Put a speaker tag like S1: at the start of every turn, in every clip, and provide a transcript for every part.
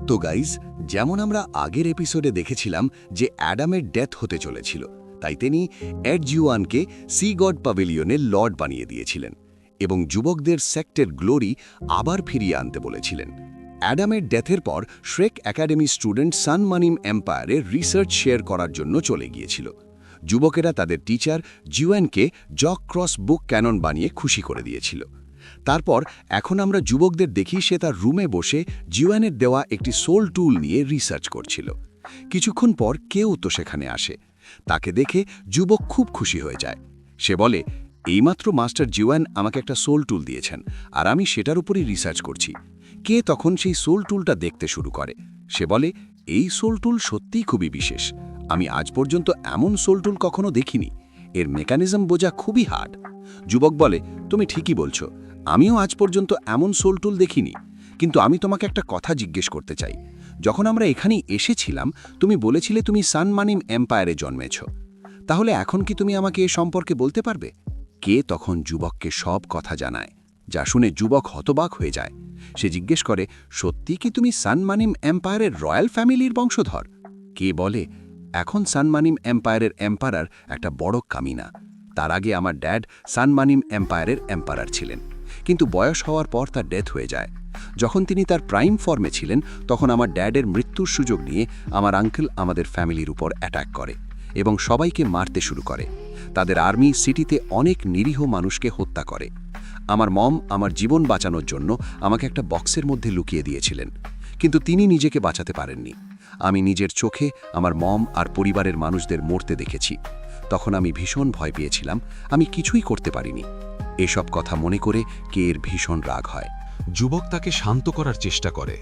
S1: তো গাইজ, যেমন আমরা আগের এপিসোডে দেখেছিলাম যে অ্যাডামের ডেথ হতে চলেছিল, তাই তিনি এড জিওয়ানকে সি গড প্যাভিলিয়নের লর্ড বানিয়ে দিয়েছিলেন এবং যুবকদের সেক্টের গ্লোরি আবার ফিরিয়ে আনতে বলেছিলেন। অ্যাডামের ডেথের পর শ্রেক একাডেমি স্টুডেন্ট সান মানিম এম্পায়ারে রিসার্চ শেয়ার করার জন্য চলে গিয়েছিল। যুবকেরা তাদের টিচার জিওয়ানকে জক ক্রস বুক ক্যানন বানিয়ে খুশি করে দিয়েছিল। তারপর এখন আমরা যুবকদের দেখি সে তার রুমে বসে জিওয়ানের দেওয়া একটি সোল টুল নিয়ে রিসার্চ করছিল। কিছুক্ষণ পর কেউ তো সেখানে আসে। তাকে দেখে যুবক খুব খুশি হয়ে যায়। সে বলে, এইমাত্র মাস্টার জিওয়ান আমাকে একটা সোল টুল দিয়েছেন আর আমি সেটার উপরই রিসার্চ করছি। কে তখন সেই সোল টুলটা দেখতে শুরু করে। সে বলে, এই সোল টুল সত্যিই খুবই বিশেষ। আমি আজ পর্যন্ত এমন সোল টুল কখনো দেখিনি। এর মেকানিজম বোঝা খুবই হার্ড। যুবক বলে, তুমি ঠিকই বলছো, আমিও আজ পর্যন্ত এমন সোল টুল দেখিনি। কিন্তু আমি তোমাকে একটা কথা জিজ্ঞেস করতে চাই। যখন আমরা এখানেই এসেছিলাম, তুমি বলেছিলে তুমি সান মানিম এম্পায়ারে জন্মেছ। তাহলে এখন কি তুমি আমাকে এ সম্পর্কে বলতে পারবে? কে তখন যুবককে সব কথা জানায়, যা শুনে যুবক হতবাক হয়ে যায়। সে জিজ্ঞেস করে, সত্যি কি তুমি সান মানিম এম্পায়ারের রয়্যাল ফ্যামিলির বংশধর? কে বলে, এখন সান মানিম এম্পায়ারের এম্পায়ার একটা বড় কামিনা। তার আগে আমার ড্যাড সান মানিম এম্পায়ারের এম্পায়ার ছিলেন, কিন্তু বয়স হওয়ার পর তার ডেথ হয়ে যায়। যখন তিনি তার প্রাইম ফর্মে ছিলেন, তখন আমার ড্যাডের মৃত্যুর সুযোগ নিয়ে আমার আঙ্কেল আমাদের ফ্যামিলির উপর অ্যাটাক করে এবং সবাইকে মারতে শুরু করে। তাদের আর্মি সিটিতে অনেক নিরীহ মানুষকে হত্যা করে। আমার মম আমার জীবন বাঁচানোর জন্য আমাকে একটা বক্সের মধ্যে লুকিয়ে দিয়েছিলেন, কিন্তু তিনি নিজেকে বাঁচাতে পারেননি। আমি নিজের চোখে আমার মম আর পরিবারের মানুষদের মরতে দেখেছি। তখন আমি ভীষণ ভয় পেয়েছিলাম। আমি কিছুই করতে পারিনি। এসব কথা মনে করে কের ভীষণ রাগ হয়।
S2: যুবক তাকে শান্ত করার চেষ্টা করে।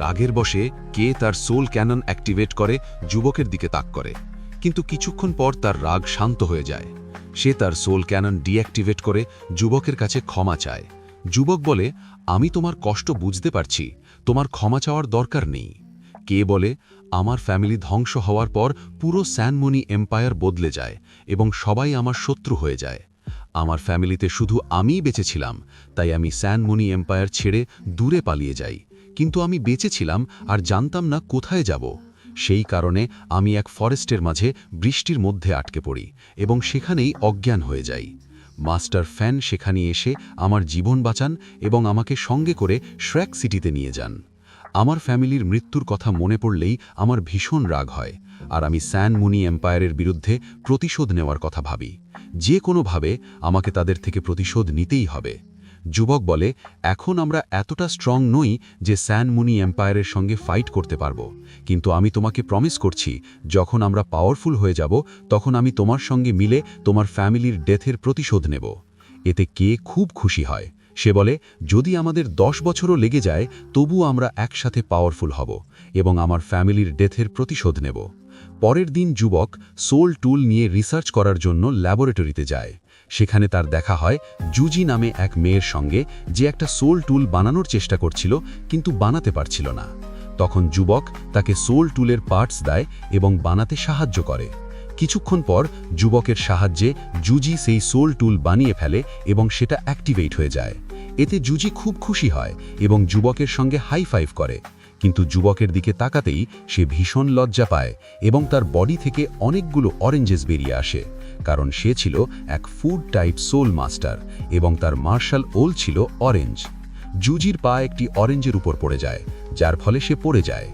S2: রাগের বশে কে তার সোল ক্যানন অ্যাক্টিভেট করে যুবকের দিকে তাক করে, কিন্তু কিছুক্ষণ পর তার রাগ শান্ত হয়ে যায়। সে তার সোল ক্যানন ডিঅ্যাক্টিভেট করে যুবকের কাছে ক্ষমা চায়। যুবক বলে, আমি তোমার কষ্ট বুঝতে পারছি, তোমার ক্ষমা চাওয়ার দরকার নেই। কে বলে, আমার ফ্যামিলি ধ্বংস হওয়ার পর পুরো স্যানমনি এম্পায়ার বদলে যায় এবং সবাই আমার শত্রু হয়ে যায়। আমার ফ্যামিলিতে শুধু আমিই বেঁচেছিলাম, তাই আমি স্যানমনি এম্পায়ার ছেড়ে দূরে পালিয়ে যাই। কিন্তু আমি বেঁচেছিলাম আর জানতাম না কোথায় যাব। সেই কারণে আমি এক ফরেস্টের মাঝে বৃষ্টির মধ্যে আটকে পড়ি এবং সেখানেই অজ্ঞান হয়ে যাই। মাস্টার ফ্যান সেখানে এসে আমার জীবন বাঁচান এবং আমাকে সঙ্গে করে শ্রেক সিটিতে নিয়ে যান। আমার ফ্যামিলির মৃত্যুর কথা মনে পড়লেই আমার ভীষণ রাগ হয়, আর আমি স্যানমনি এম্পায়ারের বিরুদ্ধে প্রতিশোধ নেওয়ার কথা ভাবি। যে কোনোভাবে আমাকে তাদের থেকে প্রতিশোধ নিতেই হবে। যুবক বলে, এখন আমরা এতটা স্ট্রং নই যে স্যানমনি এম্পায়ারের সঙ্গে ফাইট করতে পারবো, কিন্তু আমি তোমাকে প্রমিস করছি, যখন আমরা পাওয়ারফুল হয়ে যাব তখন আমি তোমার সঙ্গে মিলে তোমার ফ্যামিলির ডেথের প্রতিশোধ নেব। এতে কে খুব খুশি হয়। সে বলে, যদি আমাদের 10 বছরও লেগে যায় তবু আমরা একসাথে পাওয়ারফুল হব এবং আমার ফ্যামিলির ডেথের প্রতিশোধ নেব। পরের দিন যুবক সোল টুল নিয়ে রিসার্চ করার জন্য ল্যাবরেটরিতে যায়। সেখানে তার দেখা হয় জুজি নামে এক মেয়ের সঙ্গে, যে একটা সোল টুল বানানোর চেষ্টা করছিল কিন্তু বানাতে পারছিল না। তখন যুবক তাকে সোল টুলের পার্টস দেয় এবং বানাতে সাহায্য করে। কিছুক্ষণ পর যুবকের সাহায্যে জুজি সেই সোল টুল বানিয়ে ফেলে এবং সেটা অ্যাক্টিভেট হয়ে যায়। এতে জুজি খুব খুশি হয় এবং যুবকের সঙ্গে হাই ফাইভ করে, কিন্তু যুবকের দিকে তাকাতেই সে ভীষণ লজ্জা পায় এবং তার বডি থেকে অনেকগুলো অরেঞ্জেস বেরিয়ে আসে, কারণ সে ছিল এক ফুড টাইপ সোল মাস্টার এবং তার মার্শাল ওল ছিল অরেঞ্জ। জুজির পা একটি অরেঞ্জের উপর পড়ে যায়, যার ফলে সে পড়ে যায়।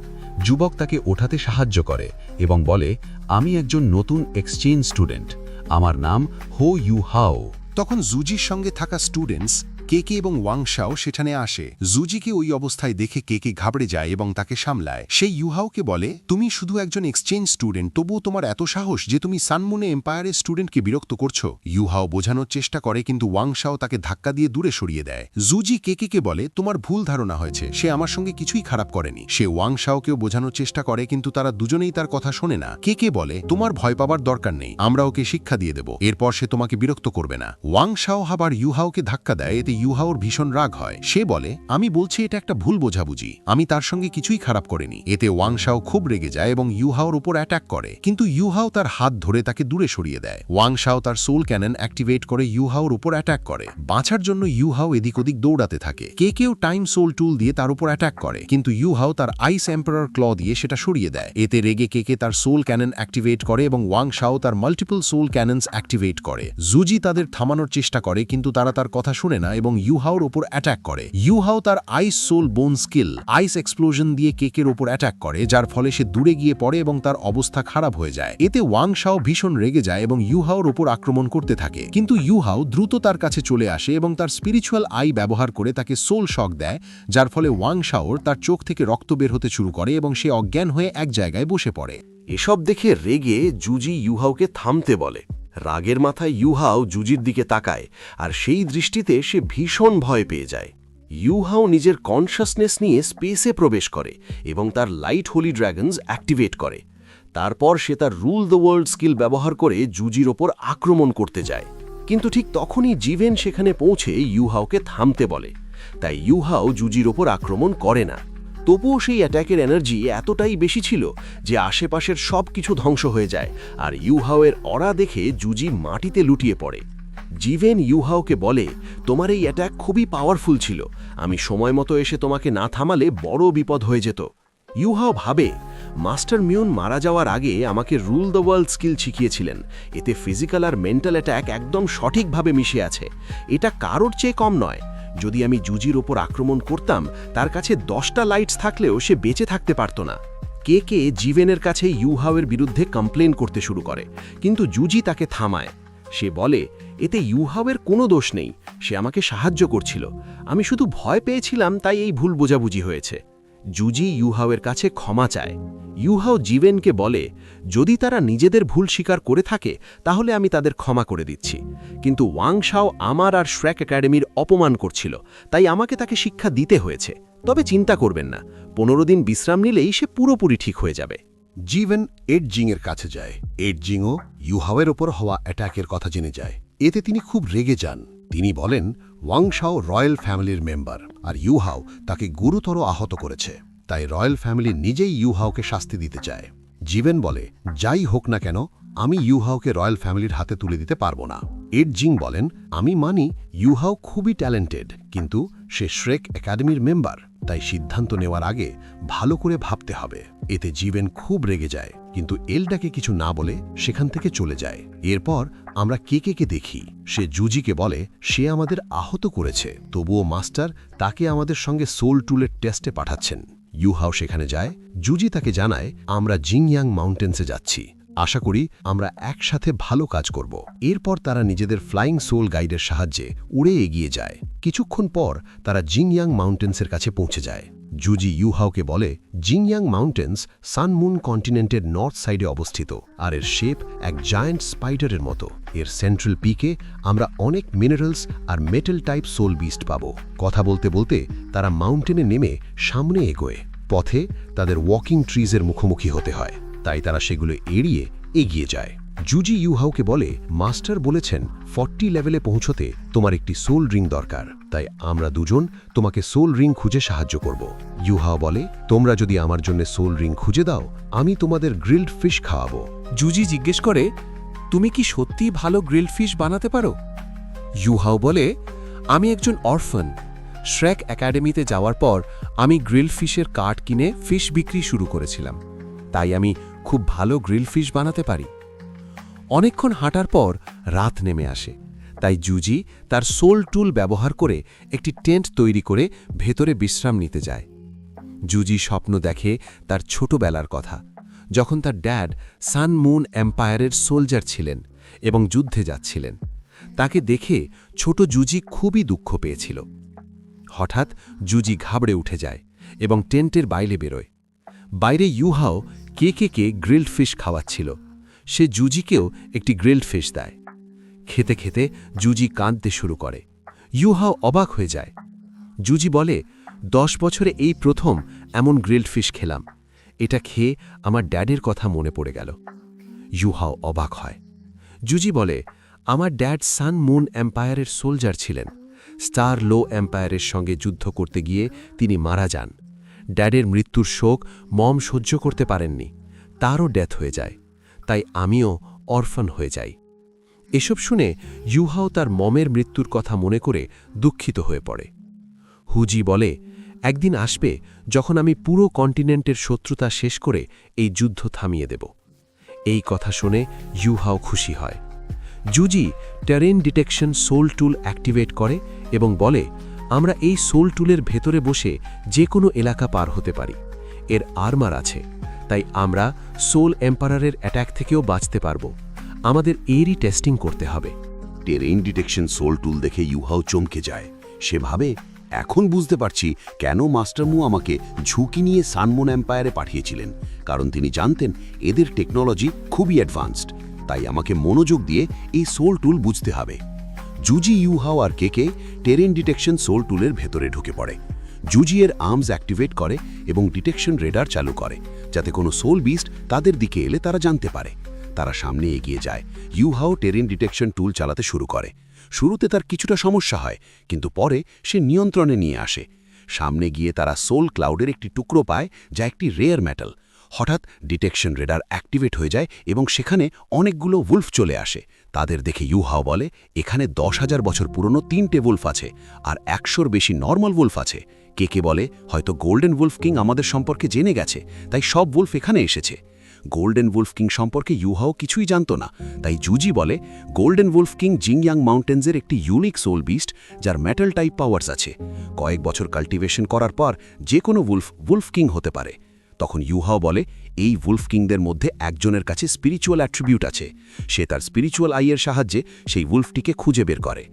S2: যুবক তাকে ওঠাতে সাহায্য করে এবং বলে, আমি একজন নতুন এক্সচেঞ্জ স্টুডেন্ট, আমার নাম হো ইউ হাও।
S3: তখন জুজির সঙ্গে থাকা স্টুডেন্টস কেকে এবং ওয়াংশাও সেখানে আসে। জুজিকে ওই অবস্থায় দেখে কেকে ঘাবড়ে যায় এবং তাকে সামলায়। সেই ইউহাওকে বলে, তুমি শুধু একজন এক্সচেঞ্জ স্টুডেন্ট, তবুও তোমার এত সাহস যে তুমি সানমুনে এম্পায়ারের স্টুডেন্টকে বিরক্ত করছো। ইউহাও বোঝানোর চেষ্টা করে, কিন্তু ওয়াংশাও তাকে ধাক্কা দিয়ে দূরে সরিয়ে দেয়। জুজি কেকে বলে, তোমার ভুল ধারণা হয়েছে, সে আমার সঙ্গে কিছুই খারাপ করেনি। সে ওয়াংশাওকেও বোঝানোর চেষ্টা করে, কিন্তু তারা দুজনেই তার কথা শোনে না। কেকে বলে, তোমার ভয় পাবার দরকার নেই, আমরা ওকে শিক্ষা দিয়ে দেব, এরপর সে তোমাকে বিরক্ত করবে না। ওয়াংশাও আবার ইউহাওকে ধাক্কা দেয়, এতে ইউহাওর ভীষণ রাগ হয়। সে বলে, আমি বলছি এটা একটা ভুল বোঝাবুঝি, আমি তার সঙ্গে কিছুই খারাপ করিনি। এতে ওয়াংশাও খুব রেগে যায় এবং ইউহাওর উপর অ্যাটাক করে, কিন্তু ইউহাও তার হাত ধরে তাকে দূরে সরিয়ে দেয়। ওয়াংশাও তার সোল ক্যানন অ্যাক্টিভেট করে ইউহাওর উপর অ্যাটাক করে। বাঁচার জন্য ইউহাও এদিক ওদিক দৌড়াতে থাকে। কেউ টাইম সোল টুল দিয়ে তার উপর অ্যাটাক করে, কিন্তু ইউহাও তার আইস এম্পারার ক্ল দিয়ে সেটা সরিয়ে দেয়। এতে রেগে কে তার সোল ক্যানন অ্যাক্টিভেট করে এবং ওয়াংশাও তার মাল্টিপল সোল ক্যাননস অ্যাক্টিভেট করে। জুজি তাদের থামানোর চেষ্টা করে, কিন্তু তারা তার কথা শুনে না এবং ইউহাওর উপর অ্যাটাক করে। ইউহাও তার আইস সোল বোন স্কিল আইস এক্সপ্লোশন দিয়ে কেকের উপর অ্যাটাক করে, যার ফলে সে দূরে গিয়ে পড়ে এবং তার অবস্থা খারাপ হয়ে যায়। এতে ওয়াংশাও ভীষণ রেগে যায় এবং ইউহাওর উপর আক্রমণ করতে থাকে, কিন্তু ইউহাও দ্রুত তার কাছে চলে আসে এবং তার স্পিরিচুয়াল আই ব্যবহার করে তাকে সোল শক দেয়, যার ফলে ওয়াংশাওর তার চোখ থেকে রক্ত বের হতে শুরু করে এবং সে অজ্ঞান হয়ে এক জায়গায় বসে পড়ে।
S4: এসব দেখে রেগে জুজি ইউহাওকে থামতে বলে। রাগের মাথায় ইউহাও জুজির দিকে তাকায়, আর সেই দৃষ্টিতে সে ভীষণ ভয় পেয়ে যায়। ইউহাও নিজের কনশাসনেস নিয়ে স্পেসে প্রবেশ করে এবং তার লাইট হোলি ড্র্যাগনস অ্যাক্টিভেট করে। তারপর সে তার রুল দ্য ওয়ার্ল্ড স্কিল ব্যবহার করে জুজির ওপর আক্রমণ করতে যায়, কিন্তু ঠিক তখনই জিভেন সেখানে পৌঁছে ইউহাওকে থামতে বলে। তাই ইউহাও জুজির ওপর আক্রমণ করে না। তবুও সেই অ্যাট্যাকের এনার্জি এতটাই বেশি ছিল যে আশেপাশের সব কিছু ধ্বংস হয়ে যায়, আর ইউহাওয়ের অরা দেখে জুজি মাটিতে লুটিয়ে পড়ে। জিভেন ইউহাওকে বলে, তোমার এই অ্যাট্যাক খুবই পাওয়ারফুল ছিল, আমি সময় মতো এসে তোমাকে না থামালে বড় বিপদ হয়ে যেত। ইউহাও ভাবে, মাস্টার মিউন মারা যাওয়ার আগে আমাকে রুল দ্য ওয়ার্ল্ড স্কিল শিখিয়েছিলেন, এতে ফিজিক্যাল আর মেন্টাল অ্যাট্যাক একদম সঠিকভাবে মিশে আছে, এটা কারোর চেয়ে কম নয়। যদি আমি জুজির ওপর আক্রমণ করতাম, তার কাছে 10টা লাইটস থাকলেও সে বেঁচে থাকতে পারত না। কে জিভেনের কাছে ইউহাওয়ের বিরুদ্ধে কমপ্লেন করতে শুরু করে, কিন্তু জুজি তাকে থামায়। সে বলে, এতে ইউহাওয়ের কোনো দোষ নেই, সে আমাকে সাহায্য করছিল, আমি শুধু ভয় পেয়েছিলাম, তাই এই ভুল বোঝাবুঝি হয়েছে। জুজি ইউহাওয়ের কাছে ক্ষমা চায়। ইউহাও জিভেনকে বলে, যদি তারা নিজেদের ভুল স্বীকার করে থাকে তাহলে আমি তাদের ক্ষমা করে দিচ্ছি, কিন্তু ওয়াংশাও আমার আর শ্রেক একাডেমির অপমান করছিল, তাই আমাকে তাকে শিক্ষা দিতে হয়েছে। তবে চিন্তা করবেন না, 15 দিন বিশ্রাম নিলেই সে পুরোপুরি ঠিক হয়ে যাবে।
S1: জিভেন এর কাছে যায়। এর ইউহাওয়ের ওপর হওয়া অ্যাট্যাকের কথা জেনে যায়। এতে তিনি খুব রেগে যান। তিনি বলেন, ওয়াংশাও রয়্যাল ফ্যামিলির মেম্বার, আর ইউহাও তাকে গুরুতর আহত করেছে, তাই রয়্যাল ফ্যামিলি নিজেই ইউহাওকে শাস্তি দিতে চায়। জিভেন বলে, যাই হোক না কেন, আমি ইউহাওকে রয়্যাল ফ্যামিলির হাতে তুলে দিতে পারবো না। এর বলেন, আমি মানি ইউহাও খুবই ট্যালেন্টেড, কিন্তু সে শ্রেক একাডেমির মেম্বার, তাই সিদ্ধান্ত নেওয়ার আগে ভালো করে ভাবতে হবে। এতে জিভেন খুব রেগে যায়, কিন্তু এলডাকে কিছু না বলে সেখান থেকে চলে যায়। এরপর আমরা কে দেখি, সে জুজিকে বলে সে আমাদের আহত করেছে, তবুও মাস্টার তাকে আমাদের সঙ্গে সোল টুলের টেস্টে পাঠাচ্ছেন। ইউহাও সেখানে যায়। জুজি তাকে জানায়, আমরা জিংয়াং মাউন্টেন্সে যাচ্ছি, আশা করি আমরা একসাথে ভালো কাজ করব। এরপর তারা নিজেদের ফ্লাইং সোল গাইডের সাহায্যে উড়ে এগিয়ে যায়। কিছুক্ষণ পর তারা জিংয়াং মাউন্টেন্সের কাছে পৌঁছে যায়। জুজি ইউহাওকে বলে, জিংয়াং মাউন্টেন্স সানমুন কন্টিনেন্টের নর্থ সাইডে অবস্থিত, আর এর শেপ এক জায়ান্ট স্পাইডারের মতো। এর সেন্ট্রাল পিকে আমরা অনেক মিনারেলস আর মেটাল টাইপ সোল বিস্ট পাব। কথা বলতে বলতে তারা মাউন্টেনে নেমে সামনে এগোয়। পথে তাদের ওয়াকিং ট্রিজের মুখোমুখি হতে হয়, তাই তারা সেগুলো এড়িয়ে এগিয়ে যায়। জুজি ইউহাওকে বলে, মাস্টার বলেছেন 40 লেভেলে পৌঁছতে তোমার একটি সোল রিং দরকার, তাই আমরা দুজন তোমাকে সোল রিং খুঁজে সাহায্য করব। ইউহাও বলে, তোমরা যদি আমার জন্য সোল রিং খুঁজে দাও, আমি তোমাদের গ্রিলড ফিশ খাওয়াবো।
S5: জুজি জিজ্ঞেস করে, তুমি কি সত্যিই ভালো গ্রিলড ফিশ বানাতে পারো? ইউহাও বলে, আমি একজন অরফান। শ্রেক একাডেমিতে যাওয়ার পর আমি গ্রিলড ফিশের কার্ড কিনে ফিশ বিক্রি শুরু করেছিলাম, তাই আমি খুব ভালো গ্রিল ফিশ বানাতে পারি। অনেকক্ষণ হাঁটার পর রাত নেমে আসে, তাই জুজি তার সোল টুল ব্যবহার করে একটি টেন্ট তৈরি করে ভেতরে বিশ্রাম নিতে যায়। জুজি স্বপ্ন দেখে তার ছোটবেলার কথা, যখন তার ড্যাড সান মুন এম্পায়ারের সোলজার ছিলেন এবং যুদ্ধে যাচ্ছিলেন। তাকে দেখে ছোট জুজি খুবই দুঃখ পেয়েছিল। হঠাৎ জুজি ঘাবড়ে উঠে যায় এবং টেন্টের বাইরে বেরোয়। বাইরে ইউহাও কে গ্রিলড ফিশ খাওয়াচ্ছিল। সে জুজিকেও একটি গ্রিলড ফিশ দেয়। খেতে খেতে জুজি কাঁদতে শুরু করে। ইউহাও অবাক হয়ে যায়। জুজি বলে, 10 বছরে এই প্রথম এমন গ্রিলড ফিশ খেলাম, এটা খেয়ে আমার ড্যাডের কথা মনে পড়ে গেল। ইউহাও অবাক হয়। জুজি বলে, আমার ড্যাড সান মুন এম্পায়ারের সোলজার ছিলেন, স্টার লো এম্পায়ারের সঙ্গে যুদ্ধ করতে গিয়ে তিনি মারা যান। ড্যাডের মৃত্যুর শোক মম সহ্য করতে পারেননি, তারও ডেথ হয়ে যায়, তাই আমিও অরফান হয়ে যাই। এসব শুনে ইউহাও তার মমের মৃত্যুর কথা মনে করে দুঃখিত হয়ে পড়ে। হুজি বলে, একদিন আসবে যখন আমি পুরো কন্টিনেন্টের শত্রুতা শেষ করে এই যুদ্ধ থামিয়ে দেব। এই কথা শুনে ইউহাও খুশি হয়। জুজি টেরেন ডিটেকশন সোল টুল অ্যাক্টিভেট করে এবং বলে, আমরা এই সোল টুলের ভেতরে বসে যে কোনো এলাকা পার হতে পারি। এর আর্মার আছে, তাই আমরা সোল এম্পারারের অ্যাট্যাক থেকেও বাঁচতে পারব। আমাদের এরই টেস্টিং করতে হবে।
S1: টেরেইন ডিটেকশন সোল টুল দেখে ইউহাও চমকে যায়। সে ভাবে, এখন বুঝতে পারছি কেন মাস্টারমু আমাকে ঝুঁকি নিয়ে সানমুন এম্পায়ারে পাঠিয়েছিলেন, কারণ তিনি জানতেন এদের টেকনোলজি খুবই অ্যাডভান্সড। তাই আমাকে মনোযোগ দিয়ে এই সোল টুল বুঝতে হবে। জুজি, ইউহাও আর কেকে টেরেইন ডিটেকশন সোল টুলের ভেতরে ঢুকে পড়ে। জুজি এর আর্মস অ্যাক্টিভেট করে এবং ডিটেকশন রেডার চালু করে, যাতে কোনো সোল বিস্ট তাদের দিকে এলে তারা জানতে পারে। তারা সামনে এগিয়ে যায়। ইউহাও টেরেইন ডিটেকশন টুল চালাতে শুরু করে। শুরুতে তার কিছুটা সমস্যা হয়, কিন্তু পরে সে নিয়ন্ত্রণে নিয়ে আসে। সামনে গিয়ে তারা সোল ক্লাউডের একটি টুকরো পায়, যা একটি রেয়ার মেটাল। হঠাৎ ডিটেকশন রেডার অ্যাক্টিভেট হয়ে যায় এবং সেখানে অনেকগুলো উলফ চলে আসে। তাদের দেখে ইউহাও বলে, এখানে 10,000 বছর পুরনো 3টে উলফ আছে, আর 100-র বেশি নর্মাল উলফ আছে। কে বলে, হয়তো গোল্ডেন উলফ কিং আমাদের সম্পর্কে জেনে গেছে, তাই সব উলফ এখানে এসেছে। গোল্ডেন উলফ কিং সম্পর্কে ইউহাও কিছুই জানত না, তাই জুজি বলে, গোল্ডেন উলফ কিং জিংয়াং মাউন্টেন্সের একটি ইউনিক সোল বিস্ট, যার মেটাল টাইপ পাওয়ার্স আছে। কয়েক বছর কাল্টিভেশন করার পর যে কোনো উলফ কিং হতে পারে। তখন ইউহাও বলে, এই উলফ কিংদের মধ্যে একজনের কাছে স্পিরিচুয়াল অ্যাট্রিবিউট আছে। সে তার স্পিরিচুয়াল আইয়ের সাহায্যে সেই উলফটিকে খুঁজে বের করে।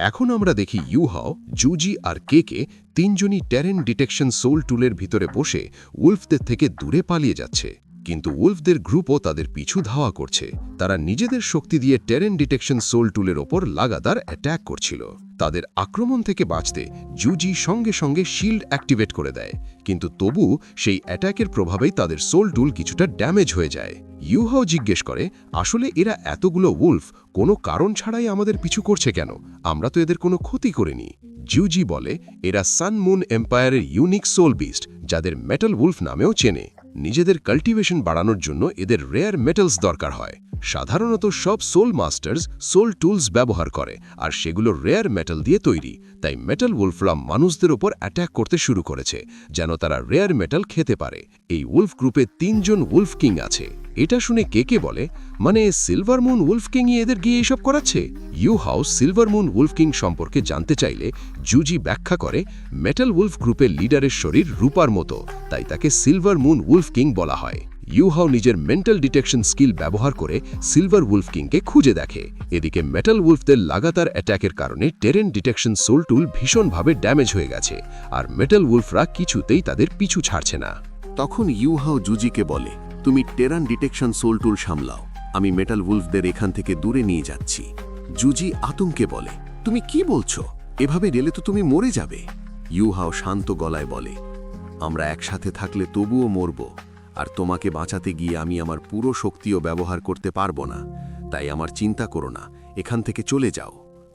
S2: এখন আমরা দেখি ইউহাও, জুজি আর কেকে তিনজনই টেরেন ডিটেকশন সোল টুলের ভিতরে বসে উলফদের থেকে দূরে পালিয়ে যাচ্ছে। কিন্তু উলফদের গ্রুপও তাদের পিছু ধাওয়া করছে। তারা নিজেদের শক্তি দিয়ে টেরেন ডিটেকশন সোল টুলের ওপর লাগাতার অ্যাট্যাক করছিল। তাদের আক্রমণ থেকে বাঁচতে জুজি সঙ্গে সঙ্গে শিল্ড অ্যাক্টিভেট করে দেয়, কিন্তু তবু সেই অ্যাট্যাকের প্রভাবেই তাদের সোল টুল কিছুটা ড্যামেজ হয়ে যায়। ইউহাও জিজ্ঞেস করে, আসলে এরা এতগুলো উলফ কোনো কারণ ছাড়াই আমাদের পিছু করছে কেন? আমরা তো এদের কোনো ক্ষতি করিনি। জুজি বলে, এরা সানমুন এম্পায়ারের ইউনিক সোল বিস্ট, যাদের মেটাল উলফ নামেও চেনে। নিজেদের কাল্টিভেশন বাড়ানোর জন্য এদের রেয়ার মেটালস দরকার হয়। সাধারণত সব সোল মাস্টার্স সোল টুলস ব্যবহার করে, আর সেগুলো রেয়ার মেটাল দিয়ে তৈরি। তাই মেটাল উলফরা মানুষদের ওপর অ্যাট্যাক করতে শুরু করেছে, যেন তারা রেয়ার মেটাল খেতে পারে। এই উলফ গ্রুপে 3 জন উলফ কিং আছে। এটা শুনে কে বলে, মানে সিলভার মুন উলফ কিংই এদের গিয়ে এসব করাচ্ছে? ইউহাও সিলভার মুন উলফ কিং সম্পর্কে জানতে চাইলে জুজি ব্যাখ্যা করে, মেটাল উলফ গ্রুপের লিডারের শরীর রূপার মতো, তাই তাকে সিলভার মুন উলফ কিং বলা হয়। ইউহাও নিজের মেন্টাল ডিটেকশন স্কিল ব্যবহার করে সিলভার উলফ কিংকে খুঁজে দেখে। এদিকে মেটাল উলফদের লাগাতার অ্যাট্যাকের কারণে টেরেন ডিটেকশন সোল টুল ভীষণভাবে ড্যামেজ হয়ে গেছে, আর মেটাল উলফরা কিছুতেই তাদের পিছু ছাড়ছে না।
S1: তখন ইউহাও জুজিকে বলে, তুমি টেরান ডিটেকশন সোল টুল সামলাও, আমি মেটাল উলফদের এখান থেকে দূরে নিয়ে যাচ্ছি। জুজি আতঙ্কে বলে, তুমি কি বলছো? এভাবে গেলে তো তুমি মরে যাবে। ইউহাও শান্ত গলায় বলে, আমরা একসাথে থাকলে তবুও মরব, আর তোমাকে বাঁচাতে গিয়ে আমি আমার পুরো শক্তিও ব্যবহার করতে পারবো না। তাই আমার চিন্তা করো না, এখান থেকে চলে যাও।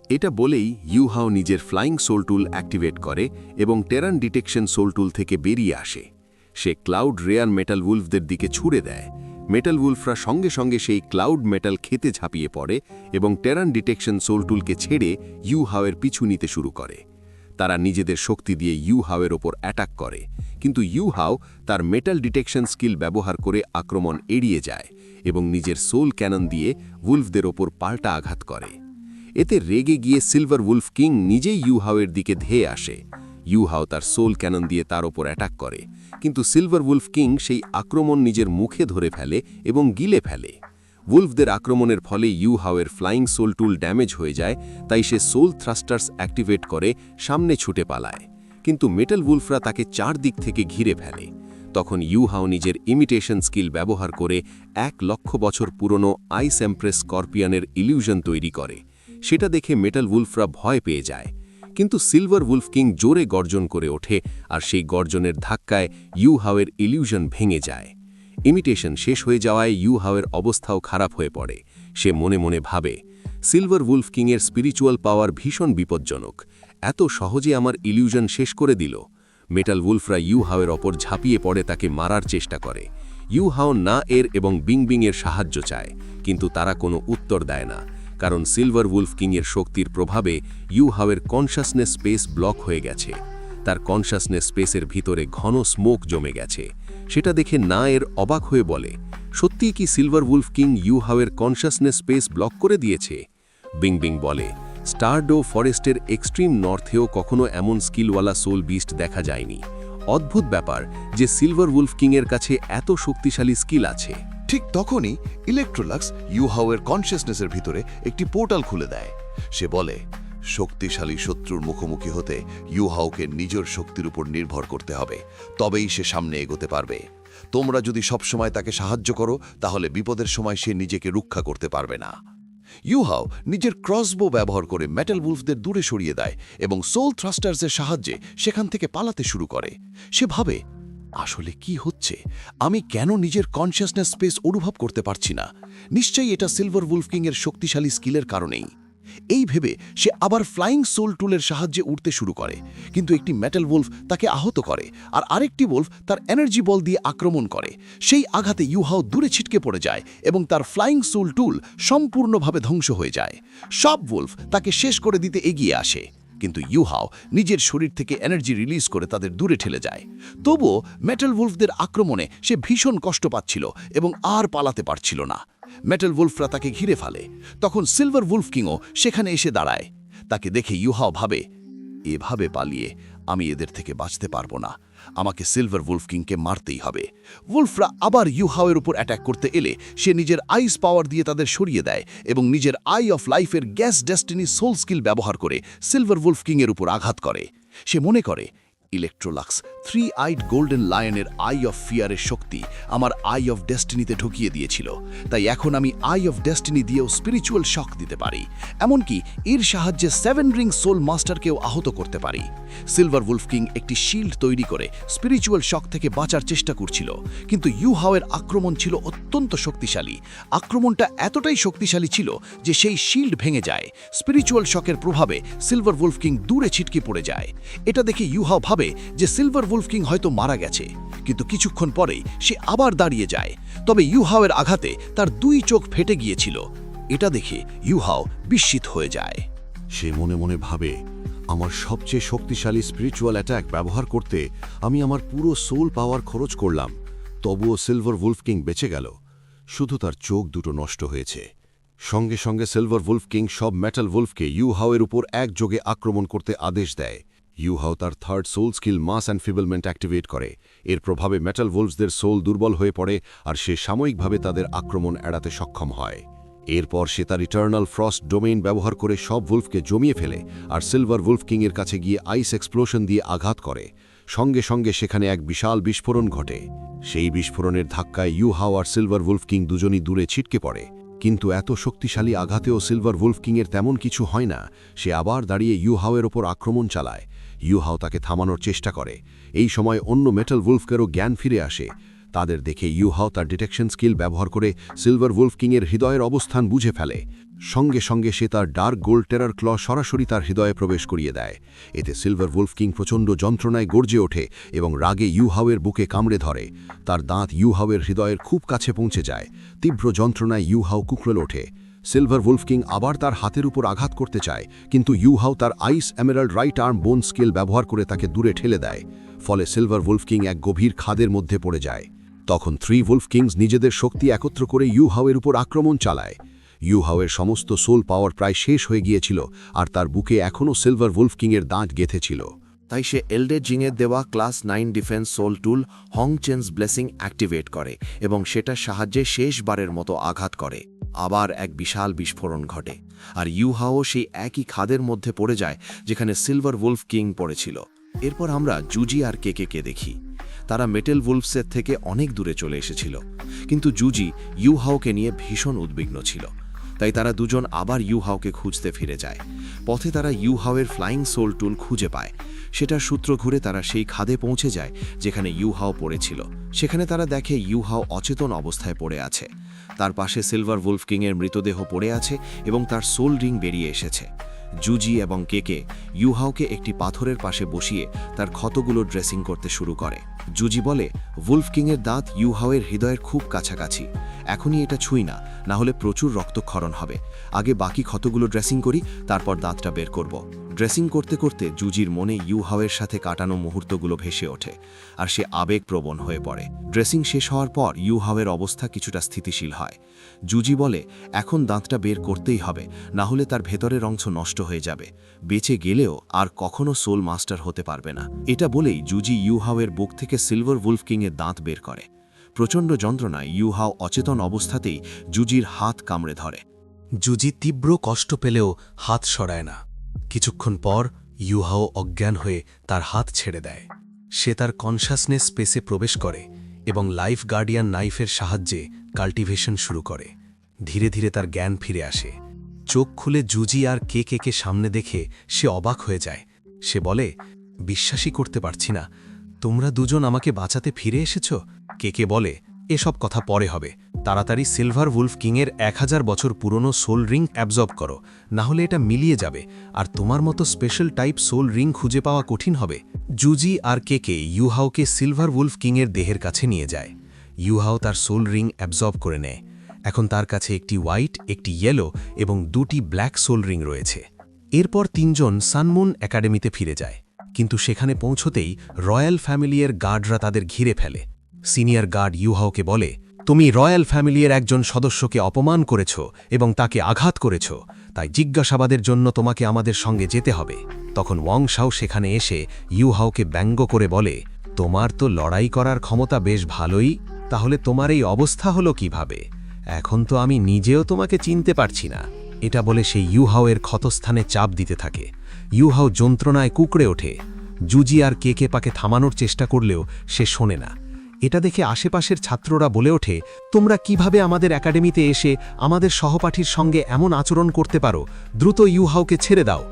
S1: এটা বলেই ইউহাও নিজের ফ্লাইং সোল টুল অ্যাক্টিভেট করে এবং টেরান ডিটেকশন সোল টুল থেকে বেরিয়ে আসে। সে ক্লাউড রেয়ার মেটাল উলফদের দিকে ছুড়ে দেয়। মেটাল উলফরা সঙ্গে সঙ্গে সেই ক্লাউড মেটাল খেতে ঝাঁপিয়ে পড়ে এবং টেরান ডিটেকশন সোল টুলকে ছেড়ে ইউহাওয়ের পিছু নিতে শুরু করে। তারা নিজেদের শক্তি দিয়ে ইউহাওয়ের ওপর অ্যাটাক করে, কিন্তু ইউহাও তার মেটাল ডিটেকশন স্কিল ব্যবহার করে আক্রমণ এড়িয়ে যায় এবং নিজের সোল ক্যানন দিয়ে উলফদের ওপর পাল্টা আঘাত করে। এতে রেগে গিয়ে সিলভার উলফ কিং নিজেই ইউহাওয়ের দিকে ধেয়ে আসে। ইউহাও তার সোল ক্যানন দিয়ে তার ওপর অ্যাটাক করে, কিন্তু সিলভার উলফ কিং সেই আক্রমণ নিজের মুখে ধরে ফেলে এবং গিলে ফেলে। উলফদের আক্রমণের ফলে ইউহাওয়ের ফ্লাইং সোল টুল ড্যামেজ হয়ে যায়, তাই সে সোল থ্রাস্টার্স অ্যাক্টিভেট করে সামনে ছুটে পালায়, কিন্তু মেটাল উলফরা তাকে 4 দিক থেকে ঘিরে ফেলে। তখন ইউহাও নিজের ইমিটেশন স্কিল ব্যবহার করে 1 লক্ষ বছর পুরনো আইস এমপ্রেস স্করপিয়নের ইলিউশন তৈরি করে। সেটা দেখে মেটাল উলফরা ভয় পেয়ে যায়, কিন্তু সিলভার উলফ কিং জোরে গর্জন করে ওঠে, আর সেই গর্জনের ধাক্কায় ইউহাওয়ের ইলিউশন ভেঙে যায়। ইমিটেশন শেষ হয়ে যাওয়ায় ইউহাওয়ের অবস্থাও খারাপ হয়ে পড়ে। সে মনে মনে ভাবে,
S5: সিলভার উলফ কিংয়ের স্পিরিচুয়াল পাওয়ার ভীষণ বিপজ্জনক। এত সহজে আমার ইলিউশন শেষ করে দিল। মেটাল উলফরা ইউহাওয়ের ওপর ঝাঁপিয়ে পড়ে তাকে মারার চেষ্টা করে। ইউহাও না এর এবং বিং-বিংয়ের সাহায্য চায়, কিন্তু তারা কোনো উত্তর দেয় না, কারণ সিলভার উলফ কিংয়ের শক্তির প্রভাবে ইউহাওয়ের কনশাসনেস স্পেস ব্লক হয়ে গেছে। তার কনশাসনেস স্পেসের ভিতরে ঘন স্মোক জমে গেছে। সেটা দেখে না এর অবাক হয়ে বলে, সত্যিই কি সিলভার উলফ কিং ইউহাওয়ের কনশাসনেস স্পেস ব্লক করে দিয়েছে? বিং-বিং বলে, স্টারডো ফরেস্টের এক্সট্রিম নর্থেও কখনো এমন স্কিলওয়ালা সোল বিস্ট দেখা যায়নি। অদ্ভুত ব্যাপার যে সিলভার উলফ কিংয়ের কাছে এত শক্তিশালী স্কিল আছে।
S1: ঠিক তখনই ইলেকট্রোলাক্স ইউহাওয়ের কনসিয়াসনেসের ভিতরে একটি পোর্টাল খুলে দেয়। সে বলে, শক্তিশালী শত্রুর মুখোমুখি হতে ইউহাওকে নিজের শক্তির উপর নির্ভর করতে হবে, তবেই সে সামনে এগোতে পারবে। তোমরা যদি সবসময় তাকে সাহায্য করো, তাহলে বিপদের সময় সে নিজেকে রক্ষা করতে পারবে না। ইউহাও নিজের ক্রসবো ব্যবহার করে মেটাল উলফদের দূরে সরিয়ে দেয় এবং সোল থ্রাস্টার্সের সাহায্যে সেখান থেকে পালাতে শুরু করে। সে ভাবে, আসলে কি হচ্ছে? আমি কেন নিজের কনসিয়াসনেস স্পেস অনুভব করতে পারছি না? নিশ্চয়ই এটা সিলভার উলফ কিংয়ের শক্তিশালী স্কিলের কারণেই। এই ভেবে সে আবার ফ্লাইং সোল টুলের সাহায্যে উঠতে শুরু করে, কিন্তু একটি মেটাল উলফ তাকে আহত করে, আর আরেকটি উলফ তার এনার্জি বল দিয়ে আক্রমণ করে। সেই আঘাতে ইউহাও দূরে ছিটকে পড়ে যায় এবং তার ফ্লাইং সোল টুল সম্পূর্ণভাবে ধ্বংস হয়ে যায়। সব উলফ তাকে শেষ করে দিতে এগিয়ে আসে, কিন্তু ইউহাও নিজের শরীর থেকে এনার্জি রিলিজ করে তাদের দূরে ঠেলে যায়। তবুও মেটাল উলফদের আক্রমণে সে ভীষণ কষ্ট পাচ্ছিল এবং আর পালাতে পারছিল না। মেটাল উলফরা তাকে ঘিরে ফেলে। তখন সিলভার উলফ কিংও সেখানে এসে দাঁড়ায়। তাকে দেখে ইউহাও ভাবে, এভাবে পালিয়ে আমি এদের থেকে বাঁচতে পারবো না। আমাকে সিলভার উলফ কিংকে মারতেই হবে। উলফরা আবার ইউহাওয়ের উপর অ্যাটাক করতে এলে সে নিজের আইস পাওয়ার দিয়ে তাদের সরিয়ে দেয় এবং নিজের আই অফ লাইফের গ্যাস ডেস্টিনি সোল স্কিল ব্যবহার করে সিলভার উলফ কিংয়ের উপর আঘাত করে। সে মনে করে, ইলেকট্রোলাক্স 3-আইড গোল্ডেন লায়নের আই অফ ফিয়ারের শক্তি আমার আই অফ ডেস্টিনিতে ঢুকিয়ে দিয়েছিল, তাই এখন আমি আই অফ ডেস্টিনি দিয়েও স্পিরিচুয়াল শক দিতে পারি। এমনকি এর সাহায্যে 7 রিং সোল মাস্টারকেও আহত করতে পারি। সিলভার উলফ কিং একটি শিল্ড তৈরি করে স্পিরিচুয়াল শক থেকে বাঁচার চেষ্টা করছিল, কিন্তু ইউহাওয়ের আক্রমণ ছিল অত্যন্ত শক্তিশালী। আক্রমণটা এতটাই শক্তিশালী ছিল যে সেই শিল্ড ভেঙে যায়। স্পিরিচুয়াল শকের প্রভাবে সিলভার উলফ কিং দূরে ছিটকে পড়ে যায়। এটা দেখে ইউহাও ভাবে যে সিলভার উলফ কিং হয়তো মারা গেছে, কিন্তু কিছুক্ষণ পরেই সে আবার দাঁড়িয়ে যায়। তবে ইউহাওয়ের আঘাতে তার 2 চোখ ফেটে গিয়েছিল। এটা দেখে ইউহাও বিস্মিত হয়ে যায়।
S6: সে মনে মনে ভাবে, আমার সবচেয়ে শক্তিশালী স্পিরিচুয়াল অ্যাটাক ব্যবহার করতে আমি আমার পুরো সোল পাওয়ার খরচ করলাম, তবুও সিলভার উলফ কিং বেঁচে গেল। শুধু তার চোখ দুটো নষ্ট হয়েছে। সঙ্গে সঙ্গে সিলভার উলফ কিং সব মেটাল উলফকে ইউহাওয়ের উপর একযোগে আক্রমণ করতে আদেশ দেয়। ইউহাও তার 3rd সোল স্কিল মাস এনফিবলমেন্ট অ্যাক্টিভেট করে। এর প্রভাবে মেটাল উলফসদের সোল দুর্বল হয়ে পড়ে আর সে সাময়িকভাবে তাদের আক্রমণ এড়াতে সক্ষম হয়। এরপর সে তার ইটার্নাল ফ্রস্ট ডোমেইন ব্যবহার করে সব উলফকে জমিয়ে ফেলে আর সিলভার উলফ কিংয়ের কাছে গিয়ে আইস এক্সপ্লোশন দিয়ে আঘাত করে। সঙ্গে সঙ্গে সেখানে এক বিশাল বিস্ফোরণ ঘটে। সেই বিস্ফোরণের ধাক্কায় ইউহাও আর সিলভার উলফ কিং দুজনই দূরে ছিটকে পড়ে। কিন্তু এত শক্তিশালী আঘাতেও সিলভার উলফ কিংয়ের তেমন কিছু হয় না। সে আবার দাঁড়িয়ে ইউহাওয়ের ওপর আক্রমণ চালায়। ইউহাও তাকে থামানোর চেষ্টা করে। এই সময় অন্য মেটাল উলফকেরও জ্ঞান ফিরে আসে। তাদের দেখে ইউহাও তার ডিটেকশন স্কিল ব্যবহার করে সিলভার উলফ কিংয়ের হৃদয়ের অবস্থান বুঝে ফেলে। সঙ্গে সঙ্গে সে তার ডার্ক গোল্ড টেরার ক্ল সরাসরি তার হৃদয়ে প্রবেশ করিয়ে দেয়। এতে সিলভার উলফ কিং প্রচণ্ড যন্ত্রণায় গর্জে ওঠে এবং রাগে ইউহাওয়ের বুকে কামড়ে ধরে। তার দাঁত ইউহাওয়ের হৃদয়ের খুব কাছে পৌঁছে যায়। তীব্র যন্ত্রণায় ইউহাও কুকড়ে ওঠে। সিলভার উলফ কিং আবার তার হাতের উপর আঘাত করতে চায়, কিন্তু ইউহাও তার আইস এমেরাল্ড রাইট আর্ম বোন স্কিল ব্যবহার করে তাকে দূরে ঠেলে দেয়। ফলে সিলভার উলফ কিং এক গভীর খাদের মধ্যে পড়ে যায়। তখন 3 উলফ কিংস নিজেদের শক্তি একত্র করে ইউহাওয়ের উপর আক্রমণ চালায়। ইউহাওয়ের সমস্ত সোল পাওয়ার প্রায় শেষ হয়ে গিয়েছিল আর তার বুকে এখনও সিলভার উলফ কিংয়ের দাঁত গেঁথেছিল।
S7: তাই সে এলডে জিংয়ের দেওয়া ক্লাস 9 ডিফেন্স সোল টুল হং চেন্স ব্লেসিং অ্যাক্টিভেট করে এবং সেটার সাহায্যে শেষবারের মতো আঘাত করে। আবার এক বিশাল বিস্ফোরণ ঘটে আর ইউহাও সেই একই খাদের মধ্যে পড়ে যায় যেখানে সিলভার উলফ কিং পড়েছিল। এরপর আমরা জুজি আর কেকে দেখি। তারা মেটেল উলফসের থেকে অনেক দূরে চলে এসেছিল, কিন্তু জুজি ইউহাওকে নিয়ে ভীষণ উদ্বিগ্ন ছিল। তাই তারা দুজন আবার ইউহাওকে খুঁজতে ফিরে যায়। পথে তারা ইউহাওয়ের ফ্লাইং সোল টুল খুঁজে পায়। সেটার সূত্র ঘুরে তারা সেই খাদে পৌঁছে যায় যেখানে ইউহাও পড়েছিল। সেখানে তারা দেখে ইউহাও অচেতন অবস্থায় পড়ে আছে। তার পাশে সিলভার উলফ কিংয়ের মৃতদেহ পড়ে আছে এবং তার সোল রিং বেরিয়ে এসেছে। জুজি এবং কেকে ইউহাওকে একটি পাথরের পাশে বসিয়ে তার ক্ষতগুলো ড্রেসিং করতে শুরু করে। জুজি বলে, উলফ কিংয়ের দাঁত ইউহাওয়ের হৃদয়ের খুব কাছাকাছি, এখনই এটা ছুঁই না, না হলে প্রচুর রক্তক্ষরণ হবে। আগে বাকি ক্ষতগুলো ড্রেসিং করি, তারপর দাঁতটা বের করব। ড্রেসিং করতে করতে জুজির মনে ইউহাওয়ের সাথে কাটানো মুহূর্তগুলো ভেসে ওঠে, আর সে আবেগপ্রবণ হয়ে পড়ে। ড্রেসিং শেষ হওয়ার পর ইউহাওয়ের অবস্থা কিছুটা স্থিতিশীল হয়। জুজি বলে, এখন দাঁতটা বের করতেই হবে, না হলে তার ভেতরের অংশ নষ্ট হয়ে যাবে। বেঁচে গেলেও আর কখনো সোল মাস্টার হতে পারবে না। এটা বলেই জুজি ইউহাওয়ের বুক থেকে সিলভার উলফ কিংয়ের দাঁত বের করে। প্রচণ্ড যন্ত্রণায় ইউহাও অচেতন অবস্থাতেই জুজির হাত কামড়ে ধরে।
S5: জুজি তীব্র কষ্ট পেলেও হাত সরায় না। কিছুক্ষণ পর ইউহাও অজ্ঞান হয়ে তার হাত ছেড়ে দেয়। সে তার কনশাসনেস স্পেসে প্রবেশ করে এবং লাইফ গার্ডিয়ান নাইফের সাহায্যে কাল্টিভেশন শুরু করে। ধীরে ধীরে তার জ্ঞান ফিরে আসে। চোখ খুলে জুজি আর কেকে সামনে দেখে সে অবাক হয়ে যায়। সে বলে, বিশ্বাসই করতে পারছি না, তোমরা দুজন আমাকে বাঁচাতে ফিরে এসেছ। কেকে বলে, এসব কথা পরে হবে, তাড়াতাড়ি সিলভার উলফ কিংয়ের 1000 বছর পুরনো সোল রিং অ্যাবজর্ব করো, না হলে এটা মিলিয়ে যাবে, আর তোমার মতো স্পেশাল টাইপ সোল রিং খুঁজে পাওয়া কঠিন হবে। জুজি আর কেকে ইউহাওকে সিলভার উলফ কিংয়ের দেহের কাছে নিয়ে যায়। ইউহাও তার সোল রিং অ্যাবজর্ব করে নেয়। এখন তার কাছে একটি হোয়াইট, একটি ইয়েলো এবং 2টি ব্ল্যাক সোল রিং রয়েছে। এরপর 3 জন সানমুন একাডেমিতে ফিরে যায়, কিন্তু সেখানে পৌঁছতেই রয়্যাল ফ্যামিলির গার্ডরা তাদের ঘিরে ফেলে। সিনিয়র গার্ড ইউহাওকে বলে, তুমি রয়্যাল ফ্যামিলির একজন সদস্যকে অপমান করেছ এবং তাকে আঘাত করেছ, তাই জিজ্ঞাসাবাদের জন্য তোমাকে আমাদের সঙ্গে যেতে হবে। তখন ওয়াং শাও সেখানে এসে ইউহাওকে ব্যঙ্গ করে বলে, তোমার তো লড়াই করার ক্ষমতা বেশ ভালোই, তাহলে তোমার এই অবস্থা হলো কিভাবে? এখন তো আমি নিজেও তোমাকে চিনতে পারছি না। এটা বলে সে ইউহাওয়ের ক্ষতস্থানে চাপ দিতে থাকে। ইউহাও যন্ত্রণায় কুঁকড়ে ওঠে। জুজি আর কেকে পাকে থামানোর চেষ্টা করলেও সে শোনে না। এটা দেখে আশেপাশের ছাত্ররা বলে ওঠে, তোমরা কিভাবে আমাদের একাডেমিতে এসে আমাদের সহপাঠীর সঙ্গে এমন আচরণ করতে পারো? দ্রুত ইউহাওকে ছেড়ে দাও।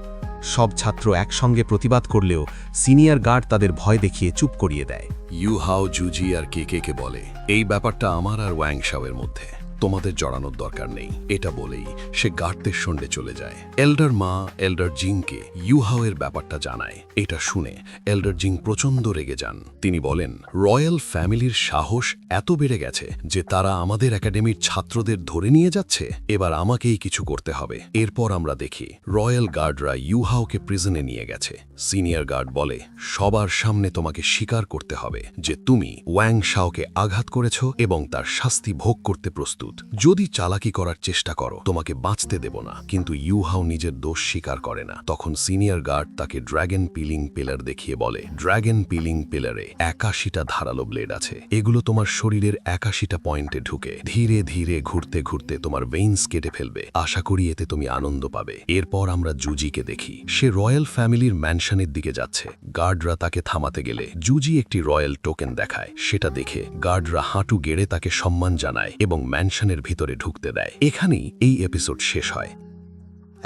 S5: সব ছাত্র একসঙ্গে প্রতিবাদ করলেও সিনিয়র গার্ড তাদের ভয় দেখিয়ে চুপ করিয়ে দেয়।
S6: ইউহাও জুজি আর কেকে বলে, এই ব্যাপারটা আমার আর ওয়াং শাওয়ের মধ্যে, তোমাদের জড়ানোর দরকার নেই। এটা বলেই সে গার্ডদের সঙ্গে চলে যায়। এল্ডার মা এল্ডার জিংকে ইউহাওয়ের ব্যাপারটা জানায়। এটা শুনে এল্ডার জিং প্রচণ্ড রেগে যান। তিনি বলেন, রয়্যাল ফ্যামিলির সাহস এত বেড়ে গেছে যে তারা আমাদের একাডেমির ছাত্রদের ধরে নিয়ে যাচ্ছে। এবার আমাকেই কিছু করতে হবে। এরপর আমরা দেখি রয়্যাল গার্ডরা ইউহাওকে প্রিজনে নিয়ে গেছে। সিনিয়র গার্ড বলে, সবার সামনে তোমাকে স্বীকার করতে হবে যে তুমি ওয়াং শাওকে আঘাত করেছ এবং তার শাস্তি ভোগ করতে প্রস্তুত। যদি চালাকি করার চেষ্টা করো, তোমাকে বাঁচতে দেব না। কিন্তু ইউহাও নিজের দোষ স্বীকার করে না। তখন সিনিয়র গার্ড তাকে ড্র্যাগন পিলিং পিলার দেখিয়ে বলে, ড্র্যাগন পিলিং পিলারে 81টা ধারালো ব্লেড আছে। এগুলো তোমার শরীরের 81টা পয়েন্টে ঢুকে ধীরে ধীরে ঘুরতে ঘুরতে তোমার ভেইনস কেটে ফেলবে। আশা করি এতে তুমি আনন্দ পাবে। এরপর আমরা জুজিকে দেখি, সে রয়্যাল ফ্যামিলির ম্যানশনের দিকে যাচ্ছে। গার্ডরা তাকে থামাতে গেলে জুজি একটি রয়্যাল টোকেন দেখায়। সেটা দেখে গার্ডরা হাঁটু গেড়ে তাকে সম্মান জানায় এবং ম্যানশনের ভিতরে ঢুকতে দেয়। এখানেই এই এপিসোড শেষ হয়।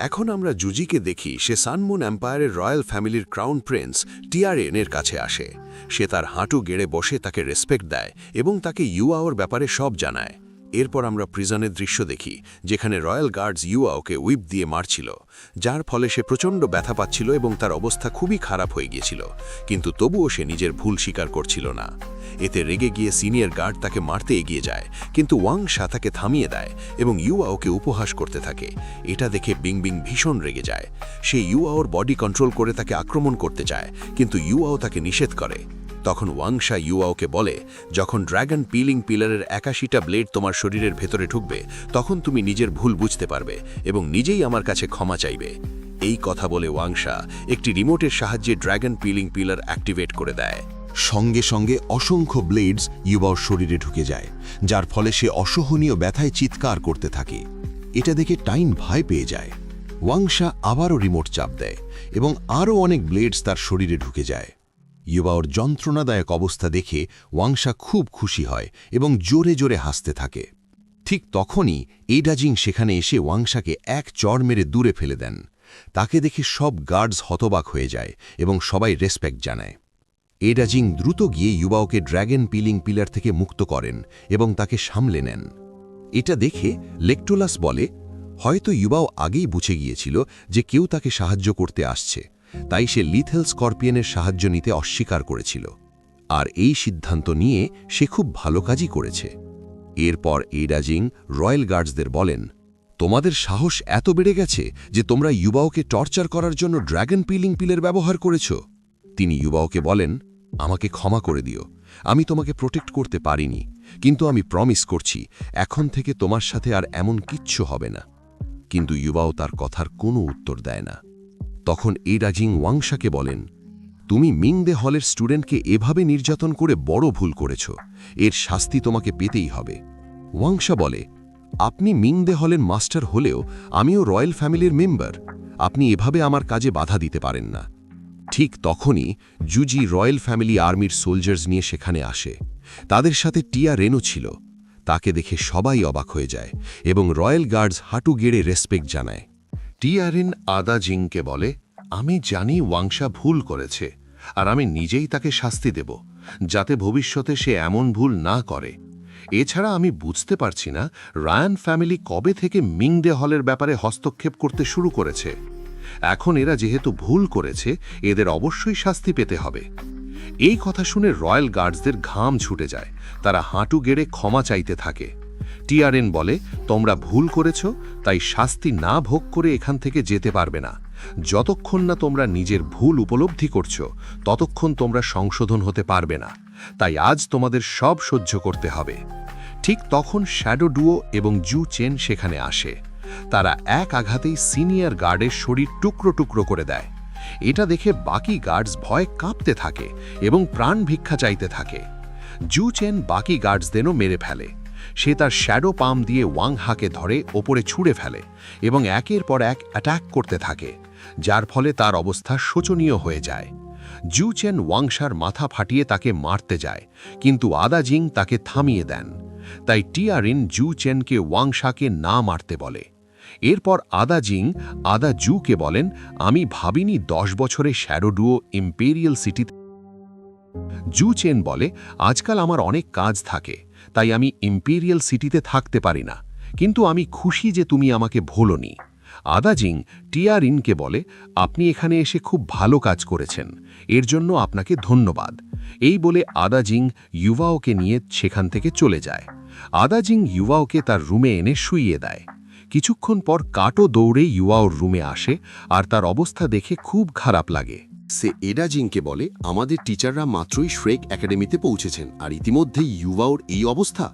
S3: এখন আমরা জুজিকে দেখি সে সানমুন এম্পায়ারের রয়্যাল ফ্যামিলির ক্রাউন প্রিন্স টিআরএনের কাছে আসে। সে তার হাঁটু গেড়ে বসে তাকে রেসপেক্ট দেয় এবং তাকে ইউয়াওর ব্যাপারে সব জানায়। এরপর আমরা প্রিজনের দৃশ্য দেখি, যেখানে রয়্যাল গার্ডস ইউয়াওকে হুইপ দিয়ে মারছিল, যার ফলে সে প্রচণ্ড ব্যথা পাচ্ছিল এবং তার অবস্থা খুবই খারাপ হয়ে গিয়েছিল। কিন্তু তবুও সে নিজের ভুল স্বীকার করছিল না। এতে রেগে গিয়ে সিনিয়র গার্ড তাকে মারতে এগিয়ে যায়, কিন্তু ওয়াং শা তাকে থামিয়ে দেয় এবং ইউয়াওকে উপহাস করতে থাকে। এটা দেখে বিং বিং ভীষণ রেগে যায়। সে ইউয়াওর বডি কন্ট্রোল করে তাকে আক্রমণ করতে চায়, কিন্তু ইউয়াও তাকে নিষেধ করে। তখন ওয়াং শা ইউয়াওকে বলে, যখন ড্র্যাগন পিলিং পিলারের 81টা ব্লেড তোমার শরীরের ভেতরে ঢুকবে, তখন তুমি নিজের ভুল বুঝতে পারবে এবং নিজেই আমার কাছে ক্ষমা চাইবে। এই কথা বলে ওয়াং শা একটি রিমোটের সাহায্যে ড্র্যাগন পিলিং পিলার অ্যাক্টিভেট করে দেয়।
S8: সঙ্গে সঙ্গে অসংখ্য ব্লেডস ইউবাওর শরীরে ঢুকে যায়, যার ফলে সে অসহনীয় ব্যথায় চিৎকার করতে থাকে। এটা দেখে টাইন ভয় পেয়ে যায়। ওয়াং শা আবারও রিমোট চাপ দেয় এবং আরও অনেক ব্লেডস তার শরীরে ঢুকে যায়। ইউবাওর যন্ত্রণাদায়ক অবস্থা দেখে ওয়াং শা খুব খুশি হয় এবং জোরে জোরে হাসতে থাকে। ঠিক তখনই এডাজিং সেখানে এসে ওয়াং শাকে এক চড় মেরে দূরে ফেলে দেন। তাকে দেখে সব গার্ডস হতবাক হয়ে যায় এবং সবাই রেসপেক্ট জানায়। এডাজিং দ্রুত গিয়ে ইউবাওকে ড্র্যাগন পিলিং পিলার থেকে মুক্ত করেন এবং তাকে সামলে নেন। এটা দেখে লেকটোলাস বলে, হয়তো ইউবাও আগেই বুঝে গিয়েছিল যে কেউ তাকে সাহায্য করতে আসছে, তাই সে লিথেল স্করপিয়নের সাহায্য নিতে অস্বীকার করেছিল। আর এই সিদ্ধান্ত নিয়ে সে খুব ভালো কাজই করেছে। এরপর এডাজিং রয়্যাল গার্ডসদের বলেন, তোমাদের সাহস এত বেড়ে গেছে যে তোমরা ইউবাওকে টর্চার করার জন্য ড্র্যাগন পিলিং পিলের ব্যবহার করেছ। তিনি ইউবাওকে বলেন, আমাকে ক্ষমা করে দিও, আমি তোমাকে প্রোটেক্ট করতে পারিনি, কিন্তু আমি প্রমিস করছি এখন থেকে তোমার সাথে আর এমন কিচ্ছু হবে না। কিন্তু ইউবাও তার কথার কোনো উত্তর দেয় না। তখন এডাজিং ওয়াংশাকে বলেন, তুমি মিংদে হলের স্টুডেন্টকে এভাবে নির্যাতন করে বড় ভুল করেছ, এর শাস্তি তোমাকে পেতেই হবে। ওয়াংশা বলে, আপনি মিংদে হলের মাস্টার হলেও আমিও রয়্যাল ফ্যামিলির মেম্বার, আপনি এভাবে আমার কাজে বাধা দিতে পারেন না। ঠিক তখনই জুজি রয়্যাল ফ্যামিলি আর্মির সোলজার্স নিয়ে সেখানে আসে। তাদের সাথে টিয়া রেনো ছিল। তাকে দেখে সবাই অবাক হয়ে যায় এবং রয়্যাল গার্ডস হাঁটু গেড়ে রেসপেক্ট জানায়।
S3: টিয়ারিন আদা জিংকে বলে, আমি জানি ওয়াংশা ভুল করেছে, আর আমি নিজেই তাকে শাস্তি দেব, যাতে ভবিষ্যতে সে এমন ভুল না করে। এছাড়া আমি বুঝতে পারছি না রায়ান ফ্যামিলি কবে থেকে মিংদে হলের ব্যাপারে হস্তক্ষেপ করতে শুরু করেছে। এখন এরা যেহেতু ভুল করেছে, এদের অবশ্যই শাস্তি পেতে হবে। এই কথা শুনে রয়্যাল গার্ডসদের ঘাম ছুটে যায়। তারা হাঁটু গেড়ে ক্ষমা চাইতে থাকে। টিআরএন বলে, তোমরা ভুল করেছ, তাই শাস্তি না ভোগ করে এখান থেকে যেতে পারবে না। যতক্ষণ না তোমরা নিজের ভুল উপলব্ধি করছো, ততক্ষণ তোমরা সংশোধন হতে পারবে না। তাই আজ তোমাদের সব সহ্য করতে হবে। ঠিক তখন শ্যাডো ডুও এবং জু চেন সেখানে আসে। তারা এক আঘাতেই সিনিয়র গার্ডের শরীর টুকরো টুকরো করে দেয়। এটা দেখে বাকি গার্ডস ভয়ে কাঁপতে থাকে এবং প্রাণ ভিক্ষা চাইতে থাকে। জু চেন বাকি গার্ডসদেরও মেরে ফেলে। সে তার শ্যাডো পাম দিয়ে ওয়াং হাকে ধরে ওপরে ছুঁড়ে ফেলে এবং একের পর এক অ্যাটাক করতে থাকে, যার ফলে তার অবস্থা শোচনীয় হয়ে যায়। জু চেন ওয়াংশার মাথা ফাটিয়ে তাকে মারতে যায়, কিন্তু আদা জিং তাকে থামিয়ে দেন। তাই টিয়ারিন জু চেনকে ওয়াংশাকে না মারতে বলে। এরপর আদা জিং আদা জুকে বলেন, আমি ভাবিনি 10 বছরে শ্যাডো ডুও ইম্পেরিয়াল সিটিতে। জু চেন বলে, আজকাল আমার অনেক কাজ থাকে, তাই আমি ইম্পেরিয়াল সিটিতে থাকতে পারি না, কিন্তু আমি খুশি যে তুমি আমাকে ভোলোনি। আদা জিং টিয়ারিনকে বলে, আপনি এখানে এসে খুব ভালো কাজ করেছেন, এর জন্য আপনাকে ধন্যবাদ। এই বলে আদা জিং ইউভাওকে নিয়ে সেখান থেকে চলে যায়। আদা জিং ইউভাওকে তার রুমে এনে শুইয়ে দেয়। কিছুক্ষণ পর কাটো দৌড়ে ইউয়াওর রুমে আসে আর তার অবস্থা দেখে খুব খারাপ লাগে।
S1: সে এডাজিংকে বলে, আমাদের টিচাররা মাত্রই শ্রেক একাডেমিতে পৌঁছেছেন, আর ইতিমধ্যে ইউভাওর এই অবস্থা।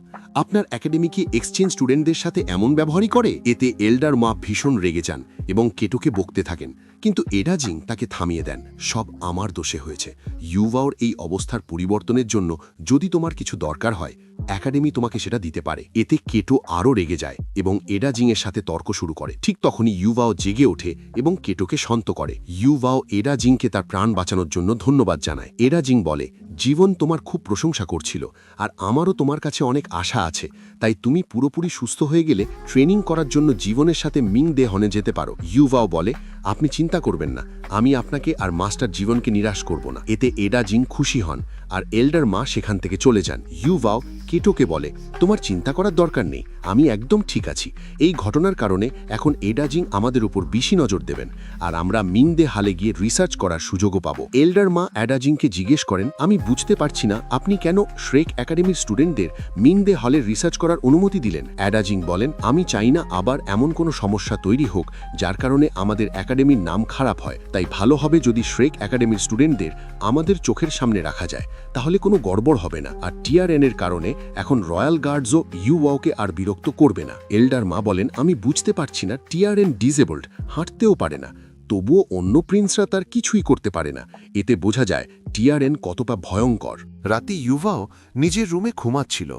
S1: আপনার একাডেমিকে এক্সচেঞ্জ স্টুডেন্টদের সাথে এমন ব্যবহারই করে? এতে এল্ডার মা ভীষণ রেগে যান এবং কেটোকে বকতে থাকেন, কিন্তু এডাজিং তাকে থামিয়ে দেন। সব আমার দোষে হয়েছে। ইউভাওর এই অবস্থার পরিবর্তনের জন্য যদি তোমার কিছু দরকার হয়, একাডেমি তোমাকে সেটা দিতে পারে। এতে কেটো আরও রেগে যায় এবং এডাজিংয়ের সাথে তর্ক শুরু করে। ঠিক তখনই ইউভাও জেগে ওঠে এবং কেটোকে শান্ত করে। ইউভাও এডাজিংকে তার প্রাণ বাঁচানোর জন্য ধন্যবাদ জানায়। এডাজিং বলে, জীবন তোমার খুব প্রশংসা করছিল, আর আমারও তোমার কাছে অনেক আশা আছে। তাই তুমি পুরোপুরি সুস্থ হয়ে গেলে ট্রেনিং করার জন্য জীবনের সাথে মিংদে হনে যেতে পারো। ইউভাও বলে, আপনি চিন্তা করবেন না, আমি আপনাকে আর মাস্টার জীবনকে নিরাশ করব না। এতে এডাজিং খুশি হন আর এল্ডার মা সেখান থেকে চলে যান। ইউভাও কেটোকে বলে, তোমার চিন্তা করার দরকার নেই, আমি একদম ঠিক আছি। এই ঘটনার কারণে এখন এডাজিং আমাদের উপর বেশি নজর দেবেন, আর আমরা মিংদে হালে গিয়ে রিসার্চ করার সুযোগও পাবো। এল্ডার মা এডাজিংকে জিজ্ঞেস করেন, আমি বুঝতে পারছি না আপনি কেন শ্রেক একাডেমির স্টুডেন্টদের মিংদে হলে রিসার্চ করার অনুমতি দিলেন। এডাজিং বলেন, আমি চাই না আবার এমন কোনো সমস্যা তৈরি হোক যার কারণে আমাদের একাডেমির নাম খারাপ হয়। তাই ভালো হবে যদি শ্রেক একাডেমির স্টুডেন্টদের আমাদের চোখের সামনে রাখা যায়, তাহলে কোনো গড়বড় হবে না। আর টিআরএনের কারণে এখন রয়্যাল গার্ডসও ইউওয়াওকে আর বিরক্ত করবে না। এল্ডার মা বলেন, আমি বুঝতে পারছি না, টিআরএন ডিসেবলড, হাঁটতেও পারে না, তবুও অন্য প্রিন্সরা তার কিছুই করতে পারে না। এতে বোঝা যায় টিআরএন কতটা ভয়ঙ্কর।
S3: রাতে ইউভাও নিজের রুমে ঘুমাচ্ছিল।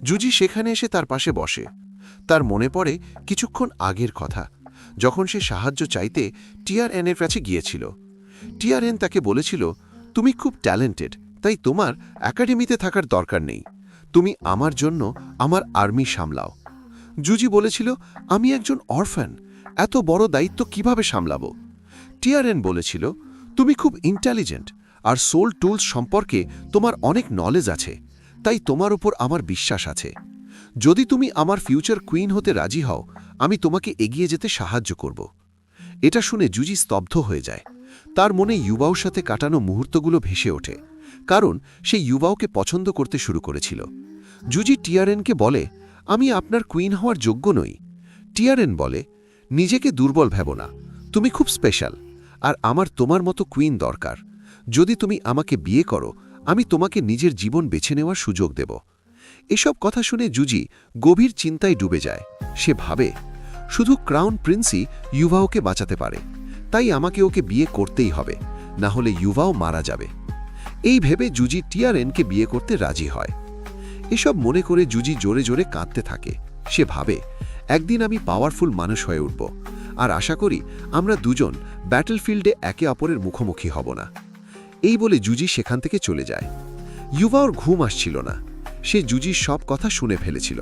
S3: জুজি সেখানে এসে তার পাশে বসে। তার মনে পড়ে কিছুক্ষণ আগের কথা, যখন সে সাহায্য চাইতে টিআরএনের কাছে গিয়েছিল। টিআরএন তাকে বলেছিল, তুমি খুব ট্যালেন্টেড, তাই তোমার একাডেমিতে থাকার দরকার নেই, তুমি আমার জন্য আমার আর্মি সামলাও। জুজি বলেছিল, আমি একজন অরফ্যান, এত বড় দায়িত্ব কিভাবে সামলাবো? টিআরএন বলেছিল, তুমি খুব ইন্টেলিজেন্ট,
S5: আর সোল টুলস সম্পর্কে তোমার অনেক নলেজ আছে, তাই তোমার উপর আমার বিশ্বাস আছে। যদি তুমি আমার ফিউচার কুইন হতে রাজি হও, আমি তোমাকে এগিয়ে যেতে সাহায্য করব। এটা শুনে জুজি স্তব্ধ হয়ে যায়। তার মনে ইউবাওর সাথে কাটানো মুহূর্তগুলো ভেসে ওঠে, কারণ সে ইউবাওকে পছন্দ করতে শুরু করেছিল। জুজি টিয়ারেনকে বলে, আমি আপনার কুইন হওয়ার যোগ্য নই। টিয়ারেন বলে, নিজেকে দুর্বল ভেবো না, তুমি খুব স্পেশাল, আর আমার তোমার মতো কুইন দরকার। যদি তুমি আমাকে বিয়ে করো, আমি তোমাকে নিজের জীবন বেছে নেওয়ার সুযোগ দেব। এসব কথা শুনে জুজি গভীর চিন্তায় ডুবে যায়। সে ভাবে, শুধু ক্রাউন প্রিন্সই ইউভাওকে বাঁচাতে পারে, তাই আমাকে ওকে বিয়ে করতেই হবে, না হলে ইউভাও মারা যাবে। এই ভেবে জুজি টিয়ারেনকে বিয়ে করতে রাজি হয়। এসব মনে করে জুজি জোরে জোরে কাঁদতে থাকে। সে ভাবে, একদিন আমি পাওয়ারফুল মানুষ হয়ে উঠব, আর আশা করি আমরা দুজন ব্যাটলফিল্ডে একে অপরের মুখোমুখি হব না। এই বলে জুজি সেখান থেকে চলে যায়। ইউভাওর ঘুম আসছিল না। সে জুজির সব কথা শুনে ফেলেছিল।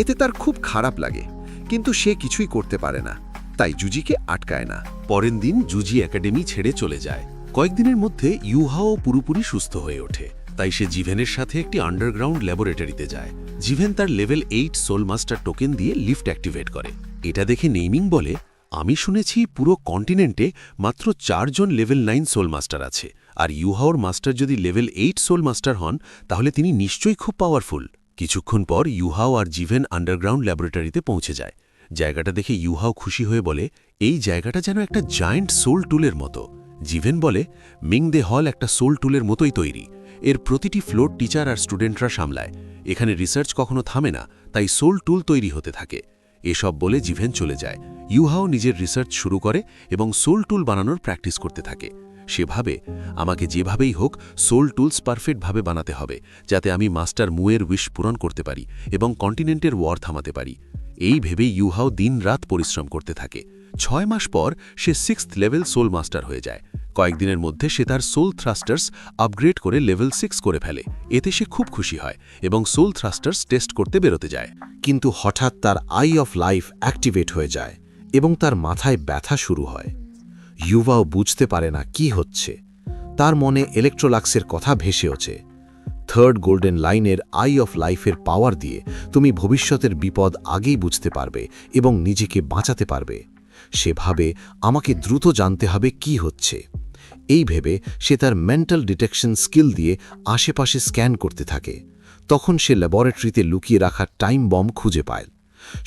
S5: এতে তার খুব খারাপ লাগে, কিন্তু সে কিছুই করতে পারে না, তাই জুজিকে আটকায় না।
S3: পরের দিন জুজি একাডেমি ছেড়ে চলে যায়। কয়েকদিনের মধ্যে ইউহাও পুরোপুরি সুস্থ হয়ে ওঠে, তাই সে জিভেনের সাথে একটি আন্ডারগ্রাউন্ড ল্যাবরেটরিতে যায়। জিভেন তার লেভেল 8 সোল মাস্টার টোকেন দিয়ে লিফট অ্যাক্টিভেট করে। এটা দেখে নেইমিং বলে, আমি শুনেছি পুরো কন্টিনেন্টে মাত্র 4 জন লেভেল 9 সোল মাস্টার আছে, আর ইউহাওর মাস্টার যদি লেভেল 8 সোল মাস্টার হন তাহলে তিনি নিশ্চয়ই খুব পাওয়ারফুল। কিছুক্ষণ পর ইউহাও আর জিভেন আন্ডারগ্রাউন্ড ল্যাবরেটরিতে পৌঁছে যায়। জায়গাটা দেখে ইউহাও খুশি হয়ে বলে, এই জায়গাটা যেন একটা জায়ান্ট সোল টুলের মতো। জিভেন বলে, মিং দে হল একটা সোল টুলের মতোই তৈরি। এর প্রতিটি ফ্লোর টিচার আর স্টুডেন্টরা সামলায়। এখানে রিসার্চ কখনো থামে না, তাই সোল টুল তৈরি হতে থাকে। এসব বলে জিভেন চলে যায়। ইউহাও নিজের রিসার্চ শুরু করে এবং সোল টুল বানানোর প্র্যাকটিস করতে থাকে। সে ভাবে, আমাকে যেভাবেই হোক সোল টুলস পারফেক্টভাবে বানাতে হবে, যাতে আমি মাস্টার মুয়ের উইশ পূরণ করতে পারি এবং কন্টিনেন্টের ওয়ার থামাতে পারি। এই ভেবে ইউহাও দিন-রাত পরিশ্রম করতে থাকে। 6 মাস পর সে 6th লেভেল সোল মাস্টার হয়ে যায়। কয়েকদিনের মধ্যে সে তার সোল থ্রাস্টার্স আপগ্রেড করে লেভেল 6 করে ফেলে। এতে সে খুব খুশি হয় এবং সোল থ্রাস্টার্স টেস্ট করতে বেরোতে যায়।
S7: কিন্তু হঠাৎ তার আই অফ লাইফ অ্যাক্টিভেট হয়ে যায় এবং তার মাথায় ব্যথা শুরু হয়। ইউভাও বুঝতে পারে না কি হচ্ছে। তার মনে ইলেকট্রোলাক্সের কথা ভেসে ওঠে। 3rd গোল্ডেন লাইনের আই অফ লাইফের পাওয়ার দিয়ে তুমি ভবিষ্যতের বিপদ আগেই বুঝতে পারবে এবং নিজেকে বাঁচাতে পারবে। সে ভাবে, আমাকে দ্রুত জানতে হবে কি হচ্ছে। এই ভেবে সে তার মেন্টাল ডিটেকশন স্কিল দিয়ে আশেপাশে স্ক্যান করতে থাকে। তখন সে ল্যাবরেটরিতে লুকিয়ে রাখা টাইম বম খুঁজে পায়।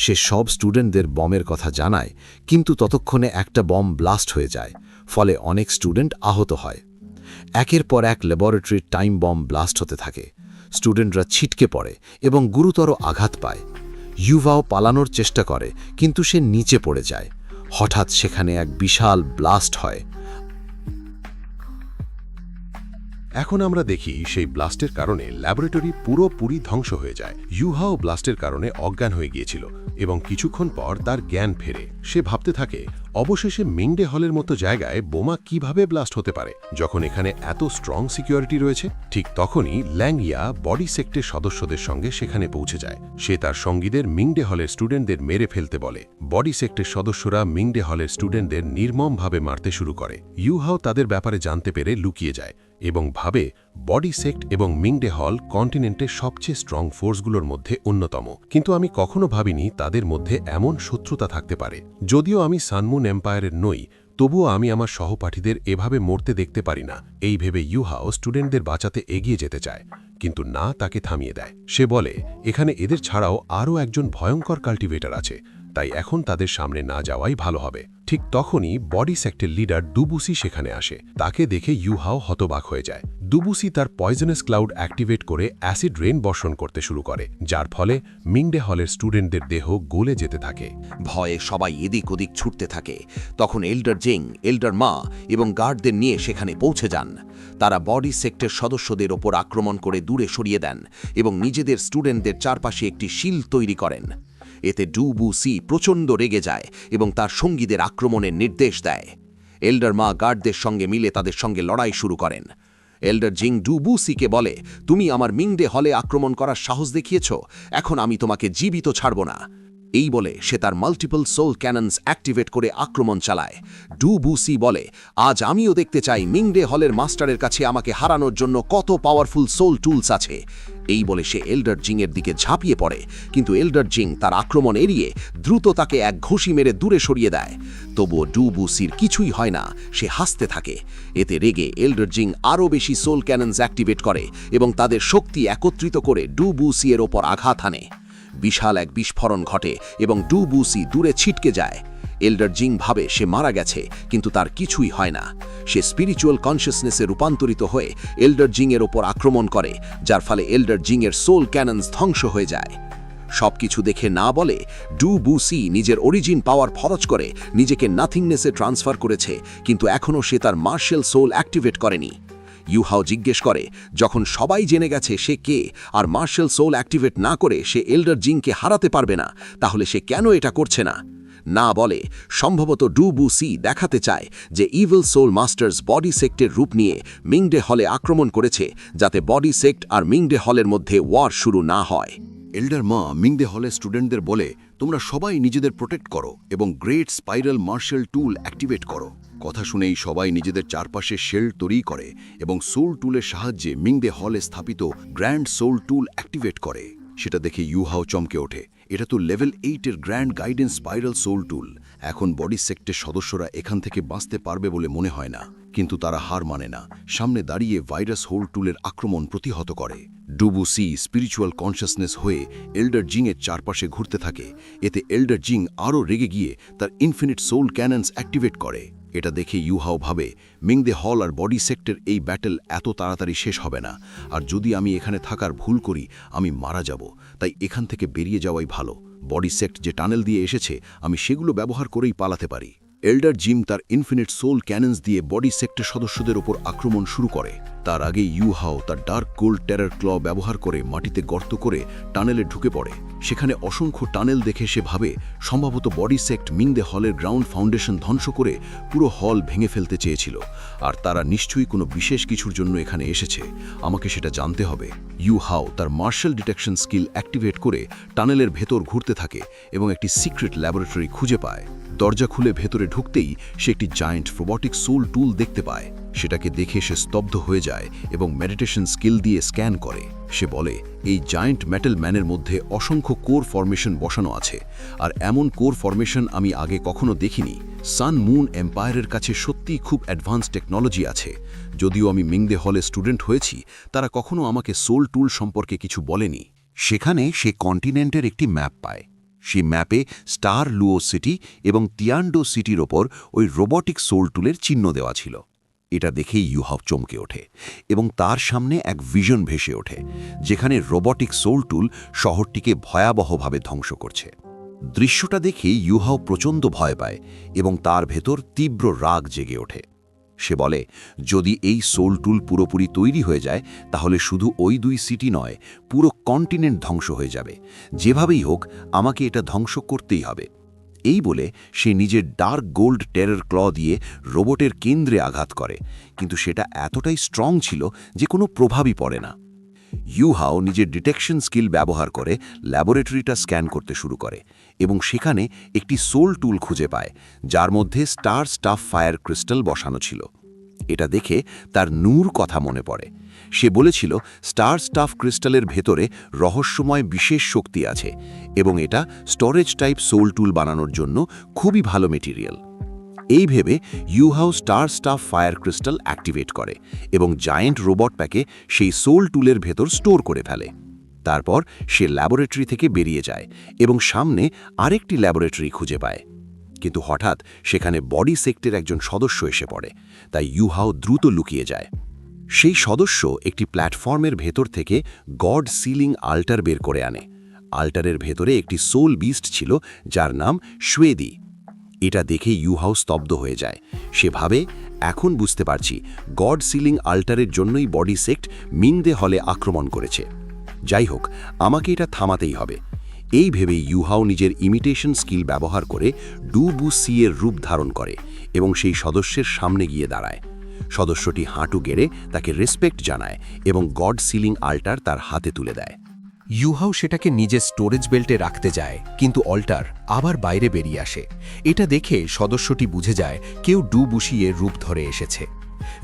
S7: সে সব স্টুডেন্টদের বমের কথা জানায়, কিন্তু ততক্ষণে একটা বম ব্লাস্ট হয়ে যায়, ফলে অনেক স্টুডেন্ট আহত হয়। একের পর এক ল্যাবরেটরির টাইম বম ব্লাস্ট হতে থাকে। স্টুডেন্টরা ছিটকে পড়ে এবং গুরুতর আঘাত পায়। ইউভাও পালানোর চেষ্টা করে, কিন্তু সে নিচে পড়ে যায়। হঠাৎ সেখানে এক বিশাল ব্লাস্ট হয়।
S3: এখন আমরা দেখি সেই ব্লাস্টের কারণে ল্যাবরেটরি পুরোপুরি ধ্বংস হয়ে যায়। ইউহাও ব্লাস্টের কারণে অজ্ঞান হয়ে গিয়েছিল এবং কিছুক্ষণ পর তার জ্ঞান ফেরে। সে ভাবতে থাকে, অবশেষে মিংডে হলের মতো জায়গায় বোমা কিভাবে ব্লাস্ট হতে পারে, যখন এখানে এত স্ট্রং সিকিউরিটি রয়েছে। ঠিক তখনই ল্যাংইয়া বডি সেক্টের সদস্যদের সঙ্গে সেখানে পৌঁছে যায়। সে তার সঙ্গীদের মিংডে হলের স্টুডেন্টদের মেরে ফেলতে বলে। বডি সেক্টের সদস্যরা মিংডে হলের স্টুডেন্টদের নির্মমভাবে মারতে শুরু করে। ইউহাও তাদের ব্যাপারে জানতে পেরে লুকিয়ে যায় এবং ভাবে, বডি সেক্ট এবং মিংডে হল কন্টিনেন্টের সবচেয়ে স্ট্রং ফোর্সগুলোর মধ্যে অন্যতম, কিন্তু আমি কখনো ভাবিনি তাদের মধ্যে এমন শত্রুতা থাকতে পারে। যদিও আমি সানমুন এম্পায়ারের নই, তবুও আমি আমার সহপাঠীদের এভাবে মরতে দেখতে পারি না। এই ভেবে ইউহাও স্টুডেন্টদের বাঁচাতে এগিয়ে যেতে চায়, কিন্তু না তাকে থামিয়ে দেয়। সে বলে, এখানে এদের ছাড়াও আরও একজন ভয়ঙ্কর কাল্টিভেটর আছে, তাই এখন তাদের সামনে না যাওয়াই ভালো হবে। ঠিক তখনই বডি সেক্টের লিডার দুবুসি সেখানে আসে। তাকে দেখে ইউহাও হতবাক হয়ে যায়। দুবুসি তার পয়জনাস ক্লাউড অ্যাক্টিভেট করে অ্যাসিড রেন বর্ষণ করতে শুরু করে, যার ফলে মিংডে হলের স্টুডেন্টদের দেহ গলে যেতে থাকে।
S9: ভয়ে সবাই এদিক ওদিক ছুটতে থাকে। তখন এল্ডার জিং, এল্ডার মা এবং গার্ডদের নিয়ে সেখানে পৌঁছে যান। তারা বডি সেক্টের সদস্যদের ওপর আক্রমণ করে দূরে সরিয়ে দেন এবং নিজেদের স্টুডেন্টদের চারপাশে একটি শিল্ড তৈরি করেন। এতে ডুবুসি প্রচণ্ড রেগে যায় এবং তার সঙ্গীদের আক্রমণের নির্দেশ দেয়। এল্ডার মা গার্ডদের সঙ্গে মিলে তাদের সঙ্গে লড়াই শুরু করেন। এল্ডার জিং ডুবুসিকে বলে, তুমি আমার মিংডে হলে আক্রমণ করার সাহস দেখিয়েছ, এখন আমি তোমাকে জীবিত ছাড়ব না। এই বলে সে তার মাল্টিপল সোল ক্যাননস অ্যাক্টিভেট করে আক্রমণ চালায়। ডু বুসি বলে, আজ আমিও দেখতে চাই মিংডে হলের মাস্টারের কাছে আমাকে হারানোর জন্য কত পাওয়ারফুল সোল টুলস আছে। এই বলে সে এল্ডার জিংয়ের দিকে ঝাঁপিয়ে পড়ে, কিন্তু এল্ডার জিং তার আক্রমণ এড়িয়ে দ্রুত তাকে এক ঘুষি মেরে দূরে সরিয়ে দেয়। তবুও ডু বুসির কিছুই হয় না, সে হাসতে থাকে। এতে রেগে এল্ডার জিং আরও বেশি সোল ক্যাননস অ্যাক্টিভেট করে এবং তাদের শক্তি একত্রিত করে ডু বুসি এর ওপর আঘাত হানে। বিশাল এক বিস্ফোরণ ঘটে এবং ডু বুসি দূরে ছিটকে যায়। এল্ডার জিং ভাবে সে মারা গেছে, কিন্তু তার কিছুই হয় না। সে স্পিরিচুয়াল কনসিয়াসনেসে রূপান্তরিত হয়ে এল্ডার জিং এর ওপর আক্রমণ করে, যার ফলে এল্ডার জিং এর সোল ক্যাননস ধ্বংস হয়ে যায়। সবকিছু দেখে না বলে ডু বুসি নিজের অরিজিন পাওয়ার খরচ করে নিজেকে নাথিংনেসে ট্রান্সফার করেছে, কিন্তু এখনও সে তার মার্শাল সোল অ্যাক্টিভেট করেনি। ইউহাও জিজ্ঞেস করে, যখন সবাই জেনে গেছে সে কে আর মার্শাল সোল অ্যাক্টিভেট না করে সে এল্ডার জিংকে হারাতে পারবে না, তাহলে সে কেন এটা করছে না? না বলে সম্ভবত ডু বুসি দেখাতে চায় যে ইভিল সোল মাস্টার্স বডি সেক্টের রূপ নিয়ে মিংডে হলে আক্রমণ করেছে, যাতে বডি সেক্ট আর মিংডে হলের মধ্যে ওয়ার শুরু না হয়।
S6: এল্ডার মা মিংডে হলের স্টুডেন্টদের বলে, তোমরা সবাই নিজেদের প্রোটেক্ট করো এবং গ্রেট স্পাইরাল মার্শাল টুল অ্যাক্টিভেট করো। কথা শুনেই সবাই নিজেদের চারপাশে শেল্ড তৈরি করে এবং সোল টুলের সাহায্যে মিংডে হলে স্থাপিত গ্র্যান্ড সোল টুল অ্যাক্টিভেট করে। সেটা দেখে ইউহাও চমকে ওঠে। এটা তো লেভেল 8 এর গ্র্যান্ড গাইডেন্স স্পাইরাল সোল টুল। এখন বডি সেক্টের সদস্যরা এখান থেকে বাঁচতে পারবে বলে মনে হয় না, কিন্তু তারা হার মানে না। সামনে দাঁড়িয়ে ভাইরাস হোল টুলের আক্রমণ প্রতিহত করে। ডু বুসি স্পিরিচুয়াল কনসিয়াসনেস হয়ে এল্ডার জিংয়ের চারপাশে ঘুরতে থাকে। এতে এল্ডার জিং আরও রেগে গিয়ে তার ইনফিনিট সোল ক্যাননস অ্যাক্টিভেট করে। এটা দেখে ইউহাও ভাবে, মিংডে হল আর বডি সেক্টের এই ব্যাটেল এত তাড়াতাড়ি শেষ হবে না, আর যদি আমি এখানে থাকার ভুল করি আমি মারা যাব। তাই এখান থেকে বেরিয়ে যাওয়াই ভালো। বডি সেক্ট যে টানেল দিয়ে এসেছে আমি সেগুলো ব্যবহার করেই পালাতে পারি। এল্ডার জিম তার ইনফিনিট সোল ক্যাননস দিয়ে বডি সেক্টর সদস্যদের ওপর আক্রমণ শুরু করে। তার আগে ইউহাও তার ডার্ক গোল্ড টেরার ক্ল ব্যবহার করে মাটিতে গর্ত করে টানেলে ঢুকে পড়ে। সেখানে অসংখ্য টানেল দেখে সে ভাবে সম্ভবত বডি সেক্ট মিংডে হলের গ্রাউন্ড ফাউন্ডেশন ধ্বংস করে পুরো হল ভেঙে ফেলতে চেয়েছিল, আর তারা নিশ্চয়ই কোনো বিশেষ কিছুর জন্য এখানে এসেছে। আমাকে সেটা জানতে হবে। ইউহাও তার মার্শাল ডিটেকশন স্কিল অ্যাক্টিভেট করে টানেলের ভেতর ঘুরতে থাকে এবং একটি সিক্রেট ল্যাবরেটরি খুঁজে পায়। দরজা খুলে ভেতরে ঢুকতেই সে একটি জায়েন্ট রোবটিক সোল টুল দেখতে পায়। সেটাকে দেখে সে স্তব্ধ হয়ে যায় এবং মেডিটেশন স্কিল দিয়ে স্ক্যান করে। সে বলে, এই জায়েন্ট মেটাল ম্যানের মধ্যে অসংখ্য কোর ফরমেশন বসানো আছে, আর এমন কোর ফরমেশন আমি আগে কখনো দেখিনি। সান মুন এম্পায়ারের কাছে সত্যিই খুব অ্যাডভান্স টেকনোলজি আছে। যদিও আমি মিংডে হলে স্টুডেন্ট হয়েছি, তারা কখনো আমাকে সোল টুল সম্পর্কে কিছু বলেনি।
S8: সেখানে সে কন্টিনেন্টের একটি ম্যাপ পায়। সেই ম্যাপে স্টার লুও সিটি এবং তিয়ান্ডো সিটির ওপর ওই রোবটিক সোল টুলের চিহ্ন দেওয়া ছিল। এটা দেখেই ইউহাও চমকে ওঠে এবং তার সামনে এক ভিশন ভেসে ওঠে, যেখানে রোবটিক সোল টুল শহরটিকে ভয়াবহভাবে ধ্বংস করছে। দৃশ্যটা দেখে ইউহাও প্রচণ্ড ভয় পায় এবং তার ভেতর তীব্র রাগ জেগে ওঠে। সে বলে, যদি এই সোল টুল পুরোপুরি তৈরি হয়ে যায় তাহলে শুধু ওই 2 সিটি নয়, পুরো কন্টিনেন্ট ধ্বংস হয়ে যাবে। যেভাবেই হোক আমাকে এটা ধ্বংস করতেই হবে। এই বলে সে নিজের ডার্ক গোল্ড টেরার ক্ল দিয়ে রোবটের কেন্দ্রে আঘাত করে, কিন্তু সেটা এতটাই স্ট্রং ছিল যে কোনো প্রভাবই পড়ে না। ইউহাও নিজের ডিটেকশন স্কিল ব্যবহার করে ল্যাবরেটরিটা স্ক্যান করতে শুরু করে এবং সেখানে একটি সোল টুল খুঁজে পায়, যার মধ্যে স্টার স্টাফ ফায়ার ক্রিস্টাল বসানো ছিল। এটা দেখে তার নূর কথা মনে পড়ে। সে বলেছিল স্টার স্টাফ ক্রিস্টালের ভেতরে রহস্যময় বিশেষ শক্তি আছে এবং এটা স্টোরেজ টাইপ সোল টুল বানানোর জন্য খুবই ভালো মেটেরিয়াল। এই ভেবে Yuhao star stuff fire crystal activate করে এবং জায়েন্ট রোবট প্যাকে সেই সোল টুলের ভেতর স্টোর করে ফেলে। তারপর সে ল্যাবরেটরি থেকে বেরিয়ে যায় এবং সামনে আরেকটি ল্যাবরেটরি খুঁজে পায়, কিন্তু হঠাৎ সেখানে বডি সেক্টের একজন সদস্য এসে পড়ে। তাই ইউহাও দ্রুত লুকিয়ে যায়। সেই সদস্য একটি প্ল্যাটফর্মের ভেতর থেকে গড সিলিং আল্টার বের করে আনে। আল্টারের ভেতরে একটি সোল বিস্ট ছিল, যার নাম শ্বেদি। এটা দেখে ইউহাও স্তব্ধ হয়ে যায়। সে ভাবে, এখন বুঝতে পারছি গড সিলিং আল্টারের জন্যই বডি সেক্ট মিংডে হলে আক্রমণ করেছে। যাই হোক, আমাকে এটা থামাতেই হবে। এই ভেবে ইউহাও নিজের ইমিটেশন স্কিল ব্যবহার করে ডু বুসি এর রূপ ধারণ করে এবং সেই সদস্যের সামনে গিয়ে দাঁড়ায়। সদস্যটি হাঁটু গেড়ে তাকে রেসপেক্ট জানায় এবং গড সিলিং আল্টার তার হাতে তুলে দেয়।
S5: ইউহাও সেটাকে নিজের স্টোরেজ বেল্টে রাখতে যায়, কিন্তু অল্টার আবার বাইরে বেরিয়ে আসে। এটা দেখে সদস্যটি বুঝে যায় কেউ ডু বুশিয়ে রূপ ধরে এসেছে।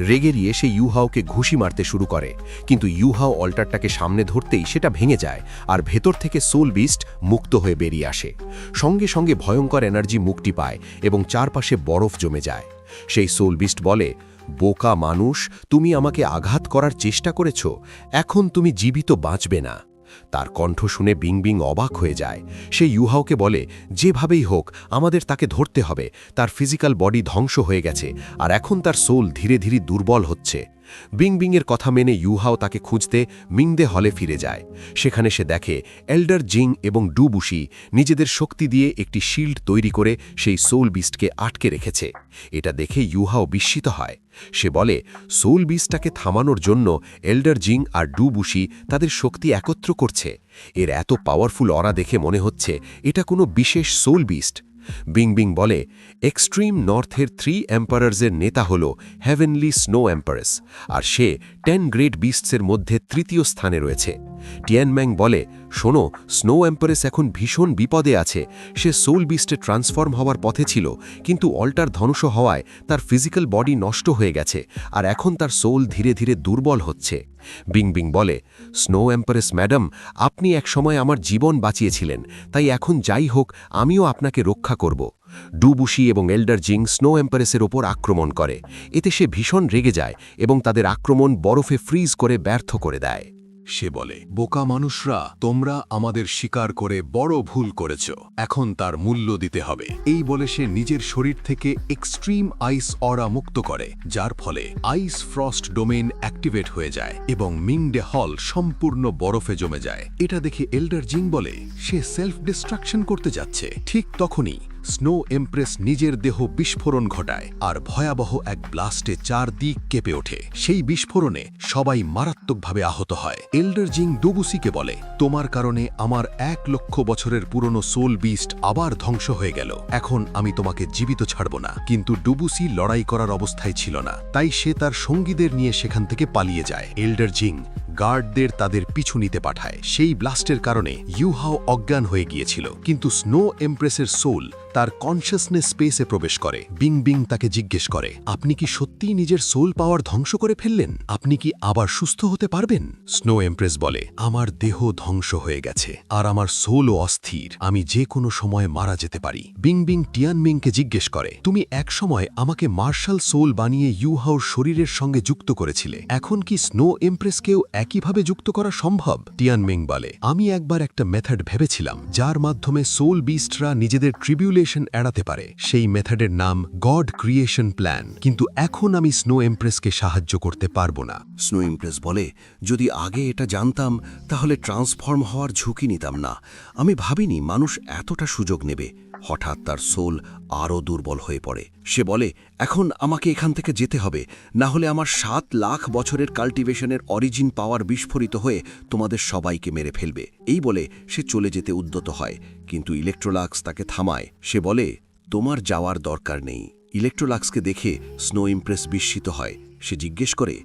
S5: রেগে গিয়ে সে ইউহাওকে ঘুষি মারতে শুরু করে, কিন্তু ইউহাও অল্টারটাকে সামনে ধরতেই সেটা ভেঙে যায় আর ভেতর থেকে সোল বিস্ট মুক্ত হয়ে বেরিয়ে আসে। সঙ্গে সঙ্গে ভয়ঙ্কর এনার্জি মুক্তি পায় এবং চারপাশে বরফ জমে যায়। সেই সোল বিস্ট বলে, বোকা মানুষ, তুমি আমাকে আঘাত করার চেষ্টা করেছ, এখন তুমি জীবিত বাঁচবে না। তার কণ্ঠ শুনে বিং বিং অবাক হয়ে যায়। সে ইউহাওকে বলে, যেভাবেই হোক আমাদের তাকে ধরতে হবে, তার ফিজিক্যাল বডি ধ্বংস হয়ে গেছে আর এখন তার সোল ধীরে ধীরে দুর্বল হচ্ছে। বিং বিংয়ের কথা মেনে ইউহাও তাকে খুঁজতে মিংদে হলে ফিরে যায়। সেখানে সে দেখে এল্ডার জিং এবং ডু বুশি নিজেদের শক্তি দিয়ে একটি শিল্ড তৈরি করে সেই সোল বিস্টকে আটকে রেখেছে। এটা দেখে ইউহাও বিস্মিত হয়। সে বলে, সোল বিস্টটাকে থামানোর জন্য এল্ডার জিং আর ডু বুশি তাদের শক্তি একত্র করছে। এর এত পাওয়ারফুল অরা দেখে মনে হচ্ছে এটা কোনো বিশেষ সোল বিস্ট। বিং বিং বলে, এক্সট্রিম নর্থের 3 এম্পারার্সের নেতা হল হেভেনলি স্নো এম্পারেস, আর সে 10 গ্রেট বিস্টসের মধ্যে তৃতীয় স্থানে রয়েছে। টিয়ানম্যাং বলে, শোনো, স্নো এম্পারেস এখন ভীষণ বিপদে আছে। সে সোল বিস্টে ট্রান্সফর্ম হওয়ার পথে ছিল, কিন্তু অল্টার ধ্বংস হওয়ায় তার ফিজিক্যাল বডি নষ্ট হয়ে গেছে আর এখন তার সোল ধীরে ধীরে দুর্বল হচ্ছে। বিং বিং বলে, স্নো এম্পারেস ম্যাডাম, আপনি একসময় আমার জীবন বাঁচিয়েছিলেন, তাই এখন যাই হোক আমিও আপনাকে রক্ষা করব। ডু বুশি এবং এল্ডার জিং স্নো এম্পারেসের ওপর আক্রমণ করে। এতে সে ভীষণ রেগে যায় এবং তাদের আক্রমণ বরফে ফ্রিজ করে ব্যর্থ করে দেয়।
S3: সে বলে, বোকা মানুষরা, তোমরা আমাদের শিকার করে বড় ভুল করেছ, এখন তার মূল্য দিতে হবে। এই বলে সে নিজের শরীর থেকে এক্সট্রিম আইস অরা মুক্ত করে, যার ফলে আইস ফ্রস্ট ডোমেইন অ্যাক্টিভেট হয়ে যায় এবং মিংডে হল সম্পূর্ণ বরফে জমে যায়। এটা দেখে এল্ডার জিং বলে সে সেলফ ডিস্ট্রাকশন করতে যাচ্ছে। ঠিক তখনই স্নো এমপ্রেস নিজের দেহ বিস্ফোরণ ঘটায় আর ভয়াবহ এক ব্লাস্টে চারদিক কেঁপে ওঠে। সেই বিস্ফোরণে সবাই মারাত্মকভাবে আহত হয়। এল্ডার জিং ডুবুসিকে বলে, তোমার কারণে আমার 1 লক্ষ বছরের পুরনো সোল বিস্ট আবার ধ্বংস হয়ে গেল, এখন আমি তোমাকে জীবিত ছাড়ব না। কিন্তু ডুবুসি লড়াই করার অবস্থায় ছিল না, তাই সে তার সঙ্গীদের নিয়ে সেখান থেকে পালিয়ে যায়। এল্ডার জিং গার্ডদের তাদের পিছু নিতে পাঠায়। সেই ব্লাস্টের কারণে ইউহাও অজ্ঞান হয়ে গিয়েছিল, কিন্তু স্নো এমপ্রেসের সোল তার কনশাসনেস স্পেসে প্রবেশ করে। বিং বিং তাকে জিজ্ঞেস করে, আপনি কি সত্যিই নিজের সোল পাওয়ার ধ্বংস করে ফেললেন? আপনি কি আবার সুস্থ হতে পারবেন? স্নো এমপ্রেস বলে, আমার দেহ ধ্বংস হয়ে গেছে আর আমার সোলও অস্থির, আমি যে কোনো সময় মারা যেতে পারি। বিং বিং টিয়ানমিংকে জিজ্ঞেস করে, তুমি এক সময় আমাকে মার্শাল সোল বানিয়ে ইউহাওর শরীরের সঙ্গে যুক্ত করেছিলে, এখন কি স্নো এমপ্রেসকেও একইভাবে যুক্ত করা সম্ভব? টিয়ানমিং বলে, আমি একবার একটা মেথড ভেবেছিলাম যার মাধ্যমে সোল বিস্টরা নিজেদের ট্রিবিউলেশন এড়াতে পারে। সেই মেথডের নাম গড ক্রিয়েশন প্ল্যান, কিন্তু এখন আমি স্নো এমপ্রেসকে সাহায্য করতে পারবো না।
S1: স্নো এমপ্রেস বলে, যদি আগে এটা জানতাম তাহলে ট্রান্সফর্ম হওয়ার ঝুঁকি নিতাম না। আমি ভাবিনি মানুষ এতটা সুযোগ নেবে। হঠাৎ তার সোল আরও দুর্বল হয়ে পড়ে। সে বলে, এখন আমাকে এখান থেকে যেতে হবে, না হলে আমার 7 লাখ বছরের কাল্টিভেশনের অরিজিন পাওয়ার বিস্ফোরিত হয়ে তোমাদের সবাইকে মেরে ফেলবে। এই বলে সে চলে যেতে উদ্যত হয়, কিন্তু ইলেকট্রোলাক্স তাকে থামায়। সে বলে, তোমার যাওয়ার দরকার নেই। ইলেকট্রোলাক্সকে দেখে স্নো ইমপ্রেস বিস্মিত হয়। সে জিজ্ঞেস করে,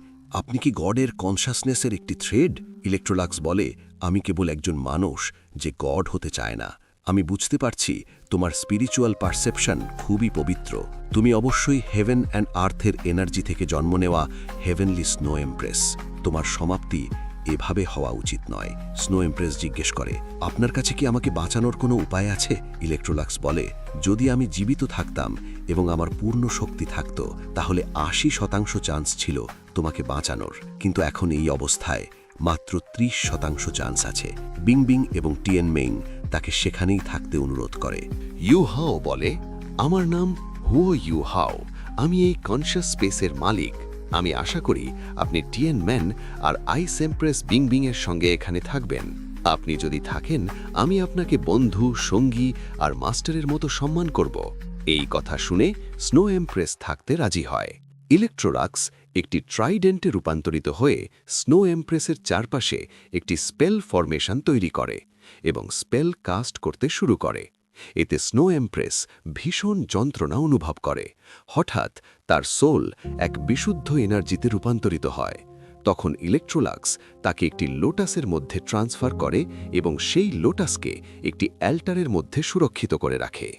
S1: আপনি কি গডের কনসাসনেসের একটি থ্রেড? ইলেকট্রোলাক্স বলে, আমি কেবল একজন মানুষ যে গড হতে চায় না। আমি বুঝতে পারছি তোমার স্পিরিচুয়াল পারসেপশন খুবই পবিত্র। তুমি অবশ্যই হেভেন অ্যান্ড আর্থের এনার্জি থেকে জন্ম নেওয়া হেভেনলি স্নো এমপ্রেস। তোমার সমাপ্তি এভাবে হওয়া উচিত নয়। স্নো এমপ্রেস জিজ্ঞেস করে, আপনার কাছে কি আমাকে বাঁচানোর কোনো উপায় আছে? ইলেকট্রোলাক্স বলে, যদি আমি জীবিত থাকতাম এবং আমার পূর্ণ শক্তি থাকত তাহলে 80% চান্স ছিল তোমাকে বাঁচানোর, কিন্তু এখন এই অবস্থায় মাত্র 30% চান্স আছে। বিং বিং এবং টিয়ানমিং তাকে সেখানেই থাকতে অনুরোধ করে।
S2: ইউহাও বলে, আমার নাম হুও ইউহাও, আমি এই কনশাস স্পেসের মালিক। আমি আশা করি আপনি টিয়ানম্যান আর আইস এমপ্রেস বিং বিং এর সঙ্গে এখানে থাকবেন। আপনি যদি থাকেন আমি আপনাকে বন্ধু, সঙ্গী আর মাস্টারের মতো সম্মান করব। এই কথা শুনে স্নো এমপ্রেস থাকতে রাজি হয়। ইলেকট্রোলাক্স একটি ট্রাইডেন্টে রূপান্তরিত হয়ে স্নো এমপ্রেসের চারপাশে একটি স্পেল ফরমেশন তৈরি করে এবং স্পেল কাস্ট করতে শুরু করে। এতে স্নো এমপ্রেস ভীষণ যন্ত্রণা অনুভব করে। হঠাৎ তার সোল এক বিশুদ্ধ এনার্জিতে রূপান্তরিত হয়।
S1: তখন ইলেকট্রোলাক্স তাকে একটি লোটাসের মধ্যে ট্রান্সফার করে এবং সেই লোটাসকে একটি অ্যাল্টারের মধ্যে সুরক্ষিত করে রাখে।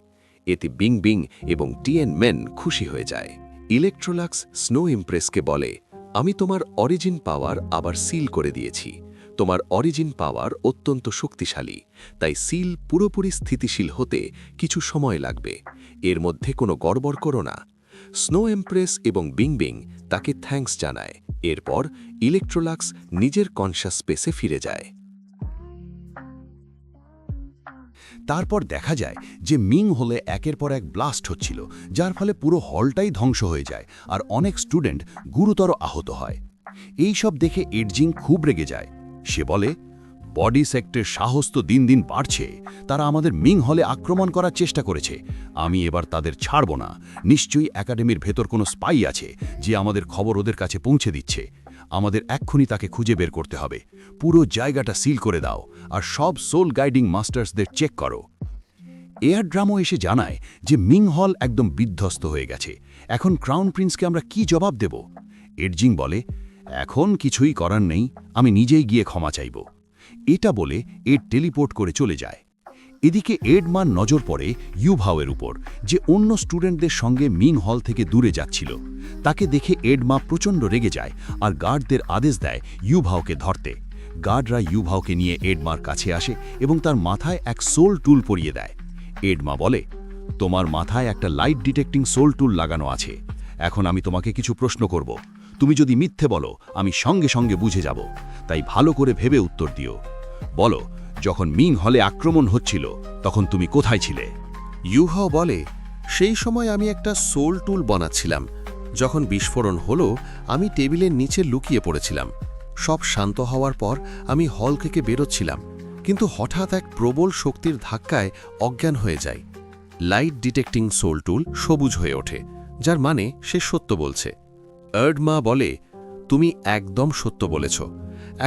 S1: এতে বিং বিং এবং টিএন মেন খুশি হয়ে যায়। ইলেকট্রোলাক্স স্নো ইমপ্রেসকে বলে, আমি তোমার অরিজিন পাওয়ার আবার সিল করে দিয়েছি। তোমার অরিজিন পাওয়ার অত্যন্ত শক্তিশালী, তাই সিল পুরোপুরি স্থিতিশীল হতে কিছু সময় লাগবে। এর মধ্যে কোনো গড়বড় করো না। স্নো এমপ্রেস এবং বিং বিং তাকে থ্যাঙ্কস জানায়। এরপর ইলেকট্রোলাক্স নিজের কনশাস স্পেসে ফিরে যায়।
S8: তারপর দেখা যায় যে মিং হলে একের পর এক ব্লাস্ট হচ্ছিল, যার ফলে পুরো হলটাই ধ্বংস হয়ে যায় আর অনেক স্টুডেন্ট গুরুতর আহত হয়। এই সব দেখে এডজিং খুব রেগে যায়। সে বলে, বডি সেক্টরের সাহস তো দিন দিন বাড়ছে। তারা আমাদের মিং হলে আক্রমণ করার চেষ্টা করেছে। আমি এবার তাদের ছাড়ব না। নিশ্চয়ই একাডেমির ভেতর কোনো স্পাই আছে যে আমাদের খবর ওদের কাছে পৌঁছে দিচ্ছে। আমাদের এক্ষুনি তাকে খুঁজে বের করতে হবে। পুরো জায়গাটা সিল করে দাও আর সব সোল গাইডিং মাস্টার্সদের চেক করো। এয়ার ড্রামও এসে জানায় যে মিং হল একদম বিধ্বস্ত হয়ে গেছে। এখন ক্রাউন প্রিন্সকে আমরা কি জবাব দেব? এডজিং বলে, এখন কিছুই করার নেই, আমি নিজেই গিয়ে ক্ষমা চাইব। এটা বলে এড টেলিপোর্ট করে চলে যায়। এদিকে এডমার নজর পড়ে ইউভাওয়ের উপর, যে অন্য স্টুডেন্টদের সঙ্গে মিং হল থেকে দূরে যাচ্ছিল। তাকে দেখে এডমা প্রচণ্ড রেগে যায় আর গার্ডদের আদেশ দেয় ইউভাওকে ধরতে। গার্ডরা ইউভাওকে নিয়ে এডমার কাছে আসে এবং তার মাথায় এক সোল টুল পরিয়ে দেয়। এডমা বলে, তোমার মাথায় একটা লাইট ডিটেক্টিং সোল টুল লাগানো আছে। এখন আমি তোমাকে কিছু প্রশ্ন করব। তুমি যদি মিথ্যে বলো, আমি সঙ্গে সঙ্গে বুঝে যাব। তাই ভালো করে ভেবে উত্তর দিও। বলো, যখন মিং হলে আক্রমণ হচ্ছিল তখন তুমি কোথায় ছিলে?
S5: ইউহাও বলে, সেই সময় আমি একটা সোল টুল বানাচ্ছিলাম। যখন বিস্ফোরণ হলো, আমি টেবিলের নিচে লুকিয়ে পড়েছিলাম। সব শান্ত হওয়ার পর আমি হল থেকে বেরোচ্ছিলাম, কিন্তু হঠাৎ এক প্রবল শক্তির ধাক্কায় অজ্ঞান হয়ে যায়। লাইট ডিটেক্টিং সোল টুল সবুজ হয়ে ওঠে, যার মানে সে সত্য বলছে। এডমা বলে, তুমি একদম সত্য বলেছ।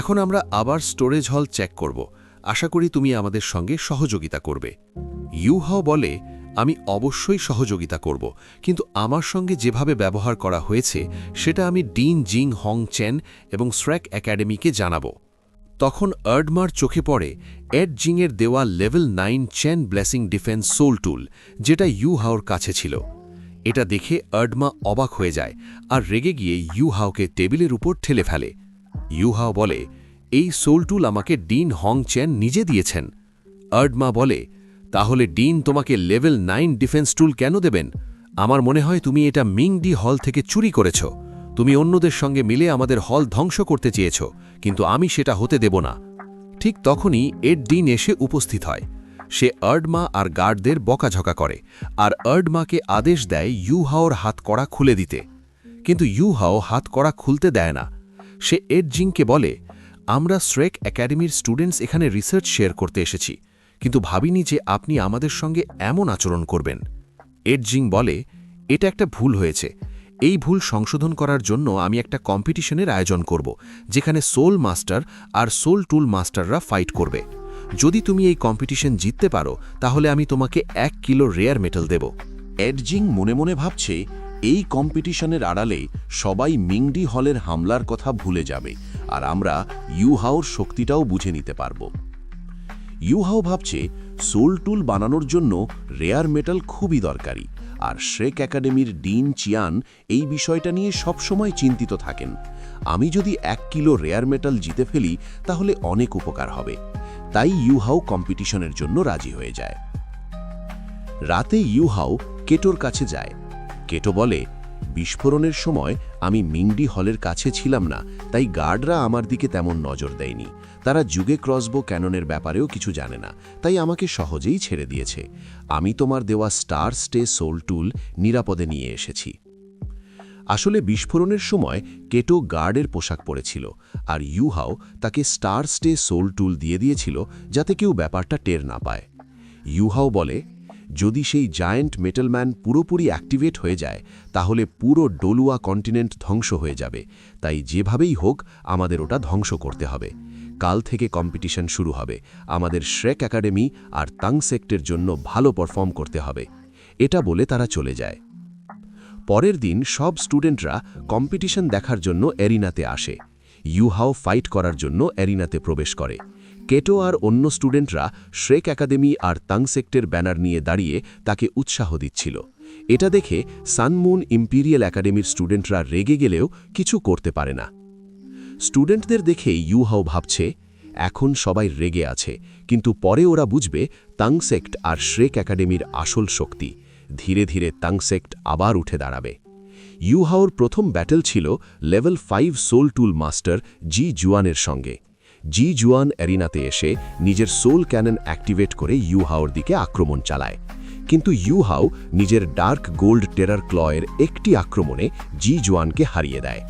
S5: এখন আমরা আবার স্টোরেজ হল চেক করব। আশা করি তুমি আমাদের সঙ্গে সহযোগিতা করবে। ইউহাও বলে, আমি অবশ্যই সহযোগিতা করব, কিন্তু আমার সঙ্গে যেভাবে ব্যবহার করা হয়েছে সেটা আমি ডিন জিং হং চেন এবং শ্র্যাক একাডেমিকে জানাব। তখন এডমার চোখে পড়ে এড জিংয়ের দেওয়া level 9 chain blessing defence soul tool, যেটা ইউহাওর কাছে ছিল। এটা দেখে এডমা অবাক হয়ে যায় আর রেগে গিয়ে ইউহাওকে টেবিলের উপর ঠেলে ফেলে। ইউহাও বলে, এই সোল টুল আমাকে ডিন হং চেন নিজে দিয়েছেন। এডমা বলে, তাহলে ডিন তোমাকে লেভেল 9 ডিফেন্স টুল কেন দেবেন? আমার মনে হয় তুমি এটা মিং ডি হল থেকে চুরি করেছ। তুমি অন্যদের সঙ্গে মিলে আমাদের হল ধ্বংস করতে চেয়েছ, কিন্তু আমি সেটা হতে দেব না। ঠিক তখনই এড ডিন এসে উপস্থিত হয়। সে এডমা আর গার্ডদের বকাঝকা করে আর এডমাকে আদেশ দেয় ইউহাওর হাতকড়া খুলে দিতে। কিন্তু ইউহাও হাতকড়া খুলতে দেয় না। সে এড জিংকে বলে, আমরা শ্রেক একাডেমির স্টুডেন্টস এখানে রিসার্চ শেয়ার করতে এসেছি, কিন্তু ভাবিনি যে আপনি আমাদের সঙ্গে এমন আচরণ করবেন। এড জিং বলে, এটা একটা ভুল হয়েছে। এই ভুল সংশোধন করার জন্য আমি একটা কম্পিটিশনের আয়োজন করব, যেখানে সোল মাস্টার আর সোল টুল মাস্টাররা ফাইট করবে। যদি তুমি এই কম্পিটিশন জিততে পারো, তাহলে আমি তোমাকে 1 কিলো রেয়ার মেটাল দেব।
S1: এডজিং মনে মনে ভাবছে, এই কম্পিটিশনের আড়ালে সবাই মিংডি হলের হামলার কথা ভুলে যাবে আর আমরা ইউহাওর শক্তিটাও বুঝে নিতে পারব। ইউহাও ভাবছে, সোল টুল বানানোর জন্য রেয়ার মেটাল খুবই দরকারি, আর শ্রেক একাডেমির ডিন চিয়ান এই বিষয়টা নিয়ে সবসময় চিন্তিত থাকেন। আমি যদি 1 কিলো রেয়ার মেটাল জিতে ফেলি তাহলে অনেক উপকার হবে। তাই ইউহাও কম্পিটিশনের জন্য রাজি হয়ে যায়। রাতে ইউহাও কেটোর কাছে যায়। কেটো বলে, বিস্ফোরণের সময় আমি মিংডি হলের কাছে ছিলাম না, তাই গার্ডরা আমার দিকে তেমন নজর দেয়নি। তারা যুগে ক্রসবো ক্যাননের ব্যাপারেও কিছু জানে না, তাই আমাকে সহজেই ছেড়ে দিয়েছে। আমি তোমার দেওয়া স্টার স্টে সোল টুল নিরাপদে নিয়ে এসেছি। আসলে বিস্ফোরণের সময় কেটো গার্ডের পোশাক পরেছিল আর ইউহাও তাকে স্টার স্টে সোল টুল দিয়ে দিয়েছিল যাতে কেউ ব্যাপারটা টের না পায়। ইউহাও বলে, যদি সেই জায়ান্ট মেটালম্যান পুরোপুরি অ্যাক্টিভেট হয়ে যায় তাহলে পুরো ডলুয়া কন্টিনেন্ট ধ্বংস হয়ে যাবে, তাই যেভাবেই হোক আমাদের ওটা ধ্বংস করতে হবে। কাল থেকে কম্পিটিশন শুরু হবে। আমাদের শ্রেক একাডেমি আর তাং সেক্টের জন্য ভালো পারফর্ম করতে হবে। এটা বলে তারা চলে যায়। পরের দিন সব স্টুডেন্টরা কম্পিটিশন দেখার জন্য এরিনাতে আসে। ইউহাও ফাইট করার জন্য অ্যারিনাতে প্রবেশ করে। কেটো আর অন্য স্টুডেন্টরা শ্রেক একাডেমি আর তাংসেক্টের ব্যানার নিয়ে দাঁড়িয়ে তাকে উৎসাহ দিচ্ছিল। এটা দেখে সানমুন ইম্পিরিয়াল একাডেমির স্টুডেন্টরা রেগে গেলেও কিছু করতে পারে না। স্টুডেন্টদের দেখে ইউহাও ভাবছে এখন সবাই রেগে আছে, কিন্তু পরে ওরা বুঝবে তাংসেক্ট আর শ্রেক একাডেমির আসল শক্তি। ধীরে ধীরে তাংসেক্ট আবার উঠে দাঁড়াবে। ইউহাওর প্রথম ব্যাটল ছিল লেভেল 5 সোল টুল মাস্টার জি জুয়ানের সঙ্গে। জি জুয়ান অ্যারিনাতে এসে নিজের সোল ক্যানন অ্যাক্টিভেট করে ইউহাওর দিকে আক্রমণ চালায়, কিন্তু ইউহাও নিজের ডার্ক গোল্ড টেরার ক্লয়ের একটি আক্রমণে জি জুয়ানকে হারিয়ে দেয়।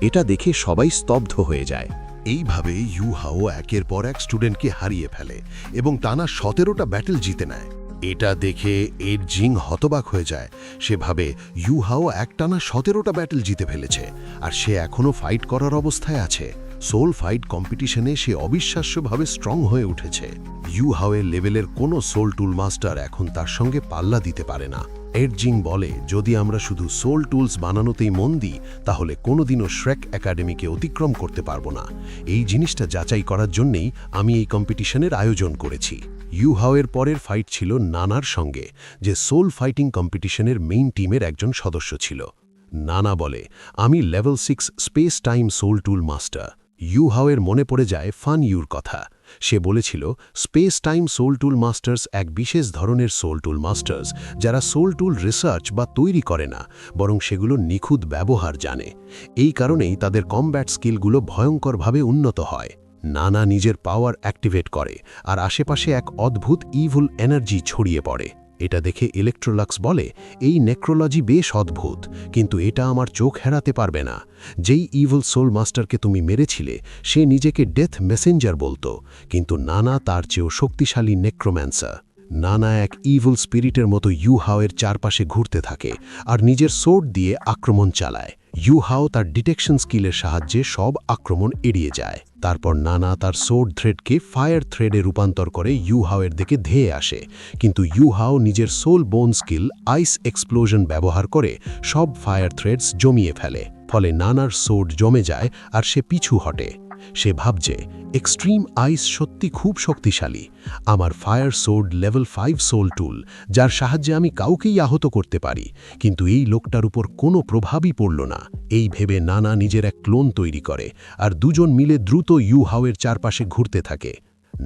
S1: এটা দেখে সবাই স্তব্ধ হয়ে যায়।
S3: এইভাবে ইউহাও একের পর এক স্টুডেন্টকে হারিয়ে ফেলে এবং টানা 17টা ব্যাটেল জিতে নেয়। এটা দেখে এর জিং হতবাক হয়ে যায়। সে ভাবে ইউহাও একটানা 17টা ব্যাটেল জিতে ফেলেছে আর সে এখনও ফাইট করার অবস্থায় আছে। সোল ফাইট কম্পিটিশনে সে অবিশ্বাস্যভাবে স্ট্রং হয়ে উঠেছে। ইউহাওয়ের লেভেলের কোনো সোল টুল মাস্টার এখন তার সঙ্গে পাল্লা দিতে পারে না। এডজিং বলে যদি আমরা শুধু সোল টুলস বানানোতেই মন দিই তাহলে কোনোদিনও শ্রেক একাডেমিকে অতিক্রম করতে পারবো না। এই জিনিসটা যাচাই করার জন্যেই আমি এই কম্পিটিশনের আয়োজন করেছি। ইউহাওয়ের পরের ফাইট ছিল নানার সঙ্গে, যে সোল ফাইটিং কম্পিটিশনের মেইন টিমের একজন সদস্য ছিল। নানা বলে আমি লেভেল 6 স্পেস টাইম সোল টুল মাস্টার। ইউহাওয়ের মনে পড়ে যায় ফান ইউর কথা। সে বলেছিল স্পেস টাইম সোল টুল মাস্টার্স এক বিশেষ ধরনের সোল টুল মাস্টার্স যারা সোল টুল রিসার্চ বা তৈরি করে না, বরং সেগুলো নিখুঁত ব্যবহার জানে। এই কারণেই তাদের কমব্যাট স্কিলগুলো ভয়ঙ্করভাবে উন্নত হয়। নানা নিজের পাওয়ার অ্যাক্টিভেট করে আর আশেপাশে এক অদ্ভুত ইভিল এনার্জি ছড়িয়ে পড়ে। এটা দেখে ইলেকট্রোলাক্স বলে এই নেক্রোলজি বেশ অদ্ভুত, কিন্তু এটা আমার চোখ হেরাতে পারবে না। যেই ইভিল সোল মাস্টারকে তুমি মেরেছিলে সে নিজেকে ডেথ মেসেঞ্জার বলতো, কিন্তু নানা তার চেয়েও শক্তিশালী নেক্রোম্যান্সার। নানা এক ইভিল স্পিরিটের মতো ইউহাওয়ের চারপাশে ঘুরতে থাকে আর নিজের সোর্ড দিয়ে আক্রমণ চালায়। ইউহাও তার ডিটেকশন স্কিলের সাহায্যে সব আক্রমণ এড়িয়ে যায়। তারপর নানা তার সোর্ড থ্রেডকে ফায়ার থ্রেডে রূপান্তর করে ইউহাওয়ের দিকে ধেয়ে আসে, কিন্তু ইউহাও নিজের সোল বোন স্কিল আইস এক্সপ্লোশন ব্যবহার করে সব ফায়ার থ্রেডস জমিয়ে ফেলে। ফলে নানার সোর্ড জমে যায় আর সে পিছু হটে। সে ভাবছে এক্সট্রিম আইস সত্যি খুব শক্তিশালী। আমার ফায়ার সোর্ড লেভেল 5 সোল টুল, যার সাহায্যে আমি কাউকেই আহত করতে পারি, কিন্তু এই লোকটার উপর কোনো প্রভাবই পড়ল না। এই ভেবে নানা নিজের এক ক্লোন তৈরি করে আর দুজন মিলে দ্রুত ইউহাওয়ের চারপাশে ঘুরতে থাকে।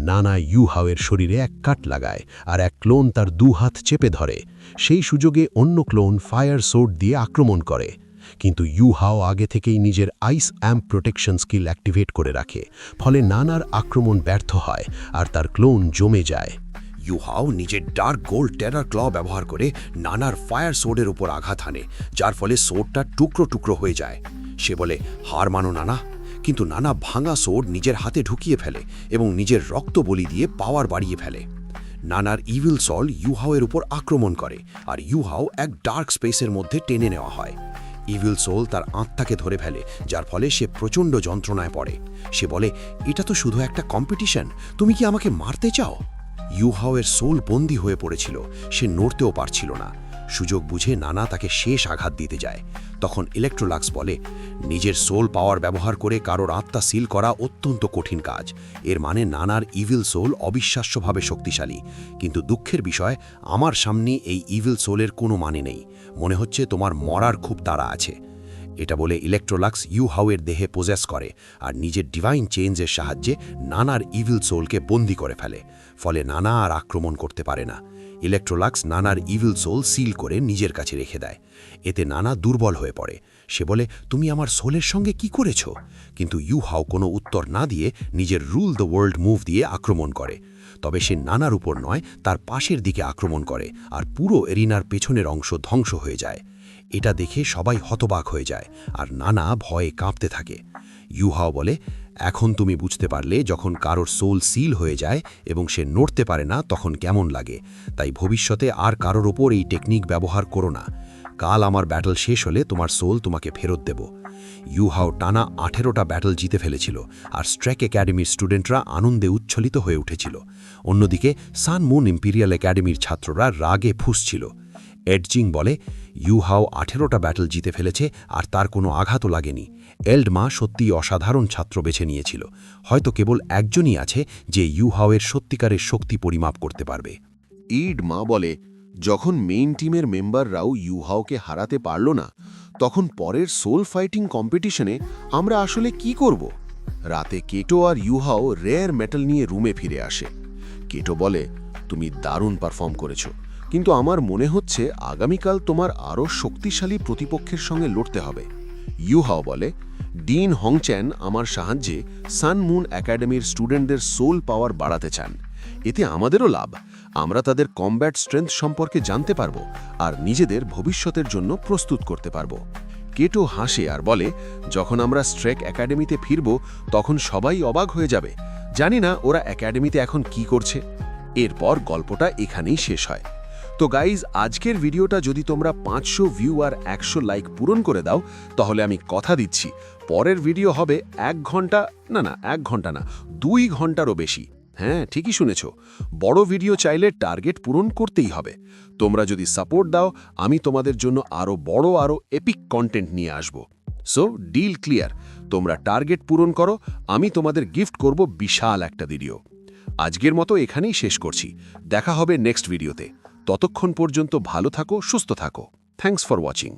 S3: নানা ইউহাওয়ের শরীরে এক কাট লাগায় আর এক ক্লোন তার 2 হাত চেপে ধরে। সেই সুযোগে অন্য ক্লোন ফায়ার সোর্ড দিয়ে আক্রমণ করে, কিন্তু ইউহাও আগে থেকেই নিজের আইস অ্যাম্প প্রোটেকশন স্কিল অ্যাক্টিভেট করে রাখে। ফলে নানার আক্রমণ ব্যর্থ হয় আর তার ক্লোন জমে যায়।
S7: ইউহাও নিজের ডার্ক গোল্ড টেরার ক্ল ব্যবহার করে নানার ফায়ার সোর্ডের উপর আঘাত হানে, যার ফলে সোর্ডটা টুকরো টুকরো হয়ে যায়। সে বলে হার মানো নানা, কিন্তু নানা ভাঙা সোর্ড নিজের হাতে ঢুকিয়ে ফেলে এবং নিজের রক্ত বলি দিয়ে পাওয়ার বাড়িয়ে ফেলে। নানার ইভিল সল ইউহাওয়ের উপর আক্রমণ করে আর ইউহাও এক ডার্ক স্পেসের মধ্যে টেনে নেওয়া হয়। ইভিল সোল তার আত্মাকে ধরে ফেলে, যার ফলে সে প্রচণ্ড যন্ত্রণায় পড়ে। সে বলে এটা তো শুধু একটা কম্পিটিশন, তুমি কি আমাকে মারতে চাও? ইউহাওয়ের সোল বন্দী হয়ে পড়েছিল, সে নড়তেও পারছিল না। সুযোগ বুঝে নানা তাকে শেষ আঘাত দিতে যায়। তখন ইলেকট্রোলাক্স বলে নিজের সোল পাওয়ার ব্যবহার করে কারোর আত্মা সিল করা অত্যন্ত কঠিন কাজ। এর মানে নানার ইভিল সোল অবিশ্বাস্যভাবে শক্তিশালী, কিন্তু দুঃখের বিষয় আমার সামনে এই ইভিল সোলের কোনো মানে নেই। মনে হচ্ছে তোমার মরার খুব তাড়া আছে। এটা বলে ইলেকট্রোলাক্স ইউহাওয়ের দেহে পোজেস করে আর নিজের ডিভাইন চেঞ্জের সাহায্যে নানার ইভিল সোলকে বন্দি করে ফেলে। ফলে নানা আর আক্রমণ করতে পারে না। ইলেকট্রোলাক্স নানার ইভিল সোল সিল করে নিজের কাছে রেখে দেয়। এতে নানা দুর্বল হয়ে পড়ে। সে বলে তুমি আমার সোলের সঙ্গে কি করেছ? কিন্তু ইউহাও কোনো উত্তর না দিয়ে নিজের রুল দ্য ওয়ার্ল্ড মুভ দিয়ে আক্রমণ করে। তবে সে নানার উপর নয়, তার পাশের দিকে আক্রমণ করে আর পুরো এরিনার পেছনের অংশ ধ্বংস হয়ে যায়। এটা দেখে সবাই হতবাক হয়ে যায় আর নানা ভয়ে কাঁপতে থাকে। ইউহাও বলে এখন তুমি বুঝতে পারলে যখন কারোর সোল সিল হয়ে যায় এবং সে নড়তে পারে না তখন কেমন লাগে। তাই ভবিষ্যতে আর কারোর ওপর এই টেকনিক ব্যবহার করো না। কাল আমার ব্যাটল শেষ হলে তোমার সোল তোমাকে ফেরত দেব। ইউহাও টানা 18টা ব্যাটল জিতে ফেলেছিল আর স্ট্রেক একাডেমির স্টুডেন্টরা আনন্দে উচ্ছ্বলিত হয়ে উঠেছিল। অন্যদিকে সানমুন ইম্পিরিয়াল একাডেমির ছাত্ররা রাগে ফুঁসছিল।
S5: এডজিং বলে ইউহাও 18টা ব্যাটল জিতে ফেলেছে আর তার কোনো আঘাতও লাগেনি। এল্ড মা সত্যিই অসাধারণ ছাত্র বেছে নিয়েছিল। হয়তো কেবল একজনই আছে যে ইউহাওয়ের সত্যিকারের শক্তি পরিমাপ করতে পারবে।
S3: ইড মা বলে, যখন মেইন টিমের মেম্বাররাও ইউহাওকে হারাতে পারল না, তখন পরের সোল ফাইটিং কম্পিটিশনে আমরা আসলে কি করব? রাতে কেটো আর ইউহাও রেয়ার মেটাল নিয়ে রুমে ফিরে আসে। কেটো বলে, তুমি দারুণ পারফর্ম করেছো, কিন্তু আমার মনে হচ্ছে আগামীকাল তোমার আরও শক্তিশালী প্রতিপক্ষের সঙ্গে লড়তে হবে। ইউহাও বলে, ডিন হংচ্যান আমার সাহায্যে সান মুন একাডেমির স্টুডেন্টদের সোল পাওয়ার বাড়াতে চান। এতে আমাদেরও লাভ। আমরা তাদের কমব্যাট স্ট্রেংথ সম্পর্কে জানতে পারব আর নিজেদের ভবিষ্যতের জন্য প্রস্তুত করতে পারব। কেটো হাসে আর বলে, যখন আমরা স্ট্রেক একাডেমিতে ফিরব তখন সবাই অবাক হয়ে যাবে। জানি না ওরা একাডেমিতে এখন কি করছে। এরপর গল্পটা এখানেই শেষ হয়। তো গাইজ, আজকের ভিডিওটা যদি তোমরা 500 ভিউ আর 100 লাইক পূরণ করে দাও, তাহলে আমি কথা দিচ্ছি পরের ভিডিও হবে 1 ঘন্টা, না 1 ঘন্টা না, 2 ঘন্টারও বেশি। হ্যাঁ, ঠিকই শুনেছ, বড় ভিডিও চাইলে টার্গেট পূরণ করতেই হবে। তোমরা যদি সাপোর্ট দাও, আমি তোমাদের জন্য আরও বড় আরও এপিক কন্টেন্ট নিয়ে আসব। সো ডিল ক্লিয়ার, তোমরা টার্গেট পূরণ করো, আমি তোমাদের গিফট করব বিশাল একটা ভিডিও। আজকের মতো এখানেই শেষ করছি। দেখা হবে নেক্সট ভিডিওতে। ততক্ষণ পর্যন্ত ভালো থাকো, সুস্থ থাকো। Thanks for watching.